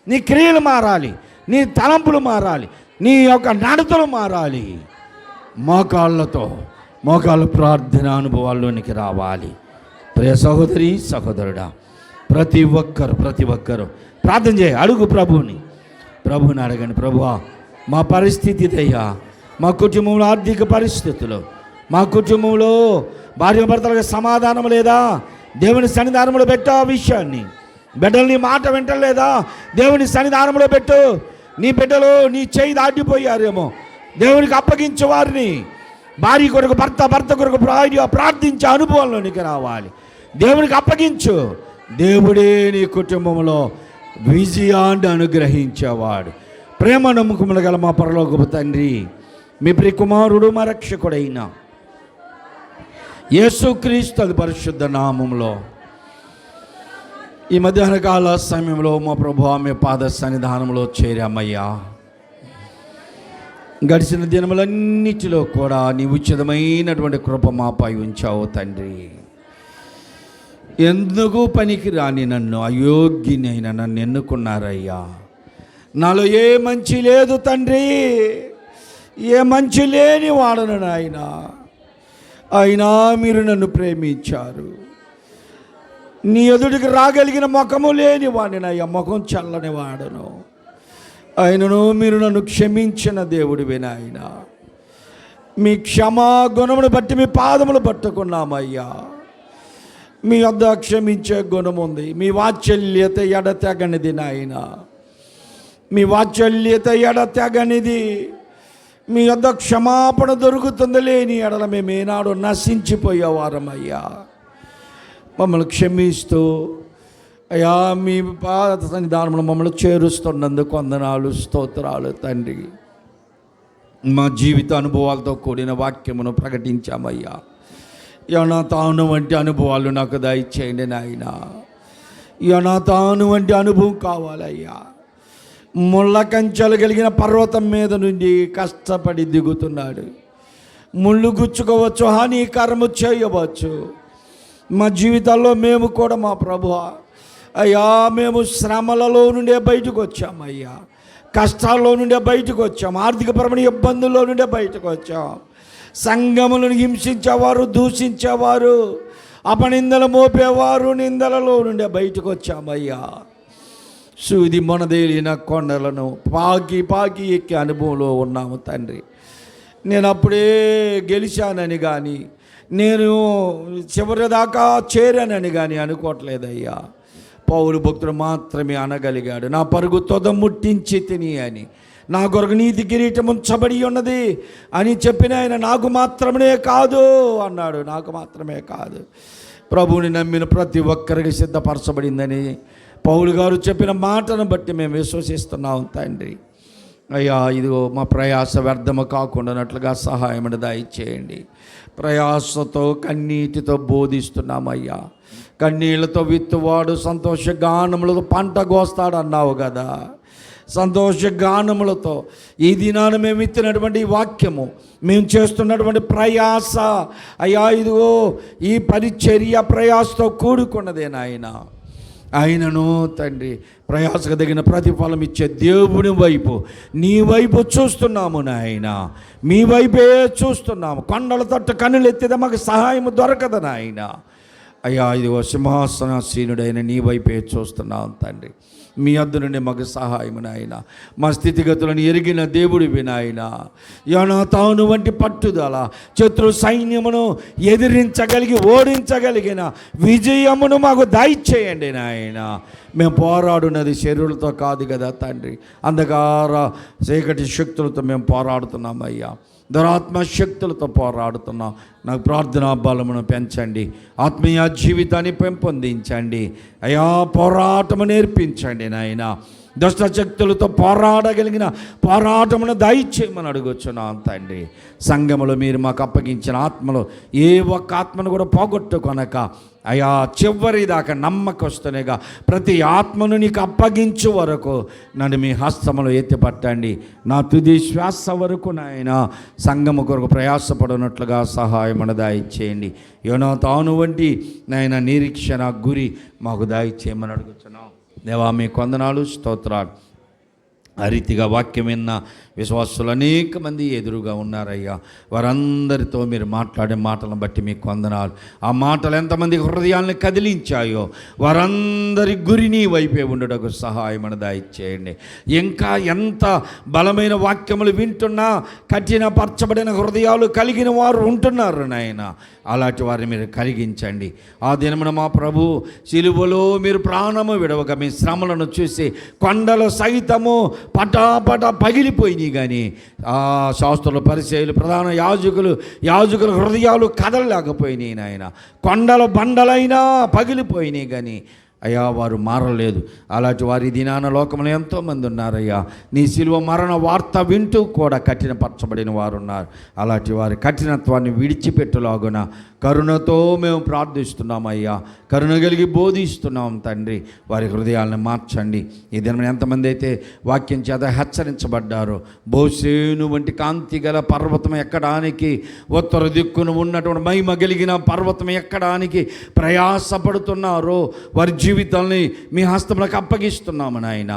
C: నీ క్రియలు మారాలి, నీ తలంపులు మారాలి, నీ యొక్క నడతలు మారాలి. మోకాళ్ళ ప్రార్థన అనుభవాల్లోనికి రావాలి. ప్రియ సహోదరి, సహోదరుడా, ప్రతి ఒక్కరు ప్రార్థన చేయ. అడుగు ప్రభువుని అడగండి. ప్రభువా, మా పరిస్థితి దయ్యా, మా కుటుంబంలో ఆర్థిక పరిస్థితులు, మా కుటుంబంలో భార్యాభర్తలకు సమాధానం లేదా? దేవుని సన్నిధానంలో పెట్టు ఆ విషయాన్ని. బిడ్డలు నీ మాట వింటలేదా? దేవుని సన్నిధానంలో పెట్టు. నీ బిడ్డలు నీ చేయి దాటిపోయారేమో, దేవునికి అప్పగించే వారిని. భార్య కొరకు భర్త కొరకు ప్రార్థించే అనుభవంలోనికి రావాలి. దేవునికి అప్పగించు. దేవుడే నీ కుటుంబంలో విజయాన్ని అనుగ్రహించేవాడు. ప్రేమ నమ్మకములు గల మా పరలోకపు తండ్రి, మీ ప్రియ కుమారుడు, మా రక్షకుడైన యేసుక్రీస్తు పరిశుద్ధ నామములో ఈ మధ్యాహ్న కాల సమయంలో మా ప్రభువా, మీ పాద సన్నిధానంలో చేరామయ్యా. గడిచిన దినములన్నిటిలో కూడా నీ ఉచితమైనటువంటి కృప మాపై ఉంచావు తండ్రి. ఎందుకు పనికి రాని నన్ను, అయోగ్యునైన నన్ను ఎన్నుకున్నారయ్యా. నాలో ఏ మంచి లేదు తండ్రి, ఏ మంచి లేని వాడను నాయన. అయినా మీరు నన్ను ప్రేమించారు. నీ ఎదుటికి రాగలిగిన ముఖము లేని వాడినయ్యా, ముఖం చల్లని వాడను. అయినను మీరు నన్ను క్షమించిన దేవుడివి నాయన. మీ క్షమా గుణమును బట్టి మీ పాదములు పట్టుకున్నామయ్యా. మీ వద్ద క్షమించే గుణం ఉంది. మీ వాత్సల్యత ఎడతెగనిది నాయన, మీ వాత్సల్యత ఎడతెగనిది. మీ వద్ద క్షమాపణ దొరుకుతుంది. లేని ఎడల మేము ఏనాడు నశించిపోయేవారమయ్యా. మమ్మల్ని క్షమిస్తూ అయ్యా, మీ పాద సన్నిధానంలో మమ్మల్ని చేరుస్తున్నందుకు వందనాలు, స్తోత్రాలు తండ్రి. మా జీవిత అనుభవాలతో కూడిన వాక్యమును ప్రకటించామయ్యా. యోనాతాను వంటి అనుభవాలు నాకు దయచేయండి నాయన. యోనాతాను వంటి అనుభవం కావాలయ్యా. ముళ్ళ కంచెలు కలిగిన పర్వతం మీద నుండి కష్టపడి దిగుతున్నాడు. ముళ్ళు గుచ్చుకోవచ్చు, హానికరము చేయవచ్చు. మా జీవితాల్లో మేము కూడా మా ప్రభువా అయ్యా, మేము శ్రమలలో నుండే బయటకు వచ్చామయ్యా, కష్టాల్లో నుండే బయటకు వచ్చాము, ఆర్థికపరమైన ఇబ్బందుల్లో నుండే బయటకు వచ్చాం. సంఘములను హింసించేవారు, దూషించేవారు, అపనిందలు మోపేవారు, నిందలలో నుండే బయటకు వచ్చామయ్యా. సూది మొనదేలిన కొండలను పాకి ఎక్కే అనుభవంలో ఉన్నాము తండ్రి. నేను అప్పుడే గెలిచానని కానీ, నేను చివరి దాకా చేరానని కానీ అనుకోవట్లేదయ్యా. పౌలు భక్తుడు మాత్రమే అనగలిగాడు, నా పరుగు తొద ముట్టించి తిని అని. నా కొరకు నీతి కిరీటం ఉంచబడి ఉన్నది అని చెప్పిన ఆయన నాకు మాత్రమే కాదు అన్నాడు. నాకు మాత్రమే కాదు, ప్రభువుని నమ్మిన ప్రతి ఒక్కరికి సిద్ధపరచబడిందని పౌలు గారు చెప్పిన మాటను బట్టి మేము విశ్వసిస్తున్నాం తండ్రి. అయ్యా, ఇదిగో మా ప్రయాస వ్యర్థము కాకుండానట్లుగా సహాయం దయచేయండి. ప్రయాసతో కన్నీటితో బోధిస్తున్నామయ్యా. కన్నీళ్లతో విత్తువాడు సంతోషగానములతో పంట కోస్తాడు అన్నావు కదా. సంతోషగానములతో ఈ దినాన మేము ఇచ్చినటువంటి వాక్యము, మేము చేస్తున్నటువంటి ప్రయాస అయ్యా, ఇదిగో ఈ పరిచర్య ప్రయాసతో కూడుకున్నదే నాయన. ఆయనను తండ్రి ప్రయాసకు తగిన ప్రతిఫలం ఇచ్చే దేవుని వైపు, నీ వైపు చూస్తున్నాము నాయన, మీ వైపే చూస్తున్నాము. కొండల తట్టు కన్నులెత్తితే మాకు సహాయం దొరకదు నాయన. అయ్యా, ఇదిగో సింహాసనాసీనుడైన నీ వైపే చూస్తున్నాం తండ్రి. మీ వద్ద నుండి మాకు సహాయం నాయన. మా స్థితిగతులను ఎరిగిన దేవుడివి నాయన. యోనాతాను వంటి పట్టుదల, శత్రు సైన్యమును ఎదిరించగలిగి ఓడించగలిగిన విజయమును మాకు దయచేయండి నాయన. మేము పోరాడున్నది శరీరులతో కాదు కదా తండ్రి, అంధకార చీకటి శక్తులతో మేము పోరాడుతున్నాం అయ్యా, దురాత్మ శక్తులతో పోరాడుతున్నాం. నాకు ప్రార్థనా బలమును పెంచండి, ఆత్మీయ జీవితాన్ని పెంపొందించండి అయ్యా, పోరాటము నేర్పించండి నాయన. దుష్ట శక్తులతో పోరాడగలిగిన పోరాటమును దయచేయమని అడుగుచున్నాం తండ్రి. సంఘములో మీరు మాకు అప్పగించిన ఆత్మలో ఏ ఒక్క ఆత్మను కూడా పోగొట్టుకొనక అయా చివరి దాకా నమ్మకస్తునిగా ప్రతి ఆత్మను నీకు అప్పగించు వరకు నన్ను మీ హస్తములో ఎత్తిపట్టండి. నా తుది శ్వాస వరకు నాయన సంఘము కొరకు ప్రయాసపడినట్లుగా సహాయం దయచేయండి. యోనాతాను వంటి నాయన నిరీక్షణ గురి మాకు దయచేయమని అడుగుతున్నాం దేవా. మీ వందనాలు, స్తోత్రాలు. ఆ రీతిగా వాక్యం విన్న విశ్వాసులు అనేక మంది ఎదురుగా ఉన్నారయ్యా. వారందరితో మీరు మాట్లాడే మాటలను బట్టి మీకు వందనాలు. ఆ మాటలు ఎంతమంది హృదయాలను కదిలించాయో వారందరి గురిని వైపే ఉండటకు సహాయం దయచేయండి. ఇంకా ఎంత బలమైన వాక్యములు వింటున్నా కఠినపరచబడిన హృదయాలు కలిగిన వారు ఉంటున్నారు నాయన. అలాంటి వారిని మీరు కలిగించండి. ఆ దినమున మా ప్రభు సిలువలో మీరు ప్రాణము విడవగా మీ శ్రమలను చూసి కొండలు సైతము పటాపట పగిలిపోయినాయి. కానీ ఆ శాస్త్రులు, పరిచయులు, ప్రధాన యాజకుల హృదయాలు కదలలేకపోయినాయి నాయన. కొండలు బండలైనా పగిలిపోయినాయి కానీ అయ్యా వారు మారలేదు. అలాంటి వారి దినాన లోకంలో ఎంతోమంది ఉన్నారయ్యా. నీ శిలువ మరణ వార్త వింటూ కూడా కఠినపరచబడిన వారు ఉన్నారు. అలాంటి వారి కఠినత్వాన్ని విడిచిపెట్టులాగున కరుణతో మేము ప్రార్థిస్తున్నామయ్యా. కరుణ కలిగి బోధిస్తున్నాం తండ్రి. వారి హృదయాలను మార్చండి. ఈ దినం ఎంతమంది అయితే వాక్యం చేత హెచ్చరించబడ్డారో, బోసేను వంటి కాంతి గల పర్వతం ఎక్కడానికి, ఉత్తర దిక్కును ఉన్నటువంటి మహిమ కలిగిన పర్వతం ఎక్కడానికి ప్రయాసపడుతున్నారో వారి జీవితాల్ని మీ హస్తములకు అప్పగిస్తున్నాము నాయన.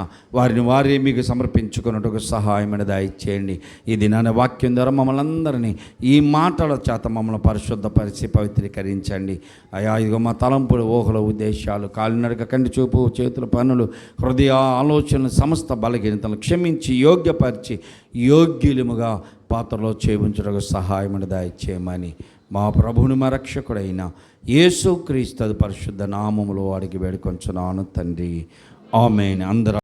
C: వారే మీకు సమర్పించుకున్నట్టుకు సహాయం దయచేయండి. ఈ దినాన వాక్యం ద్వారా మమ్మల్ని అందరినీ ఈ మాటల చేత మమ్మల్ని పరిశుద్ధపరిచి పవిత్రీకరించండి అయ్యా. ఇదిగో మా తలంపులు, ఊహల, ఉద్దేశాలు, కాలినడక, కంటి చూపు, చేతుల పనులు, హృదయ ఆలోచనలు, సమస్త బలహీనతలను క్షమించి యోగ్యపరిచి యోగ్యులముగా పాత్రలో చేయించడానికి సహాయం దయచేయమని మా ప్రభువుని మా రక్షకుడైన యేసుక్రీస్తు పరిశుద్ధ నామములో వాడికి వేడుకొంచున్నాను తండ్రి. ఆమేన్. అందరూ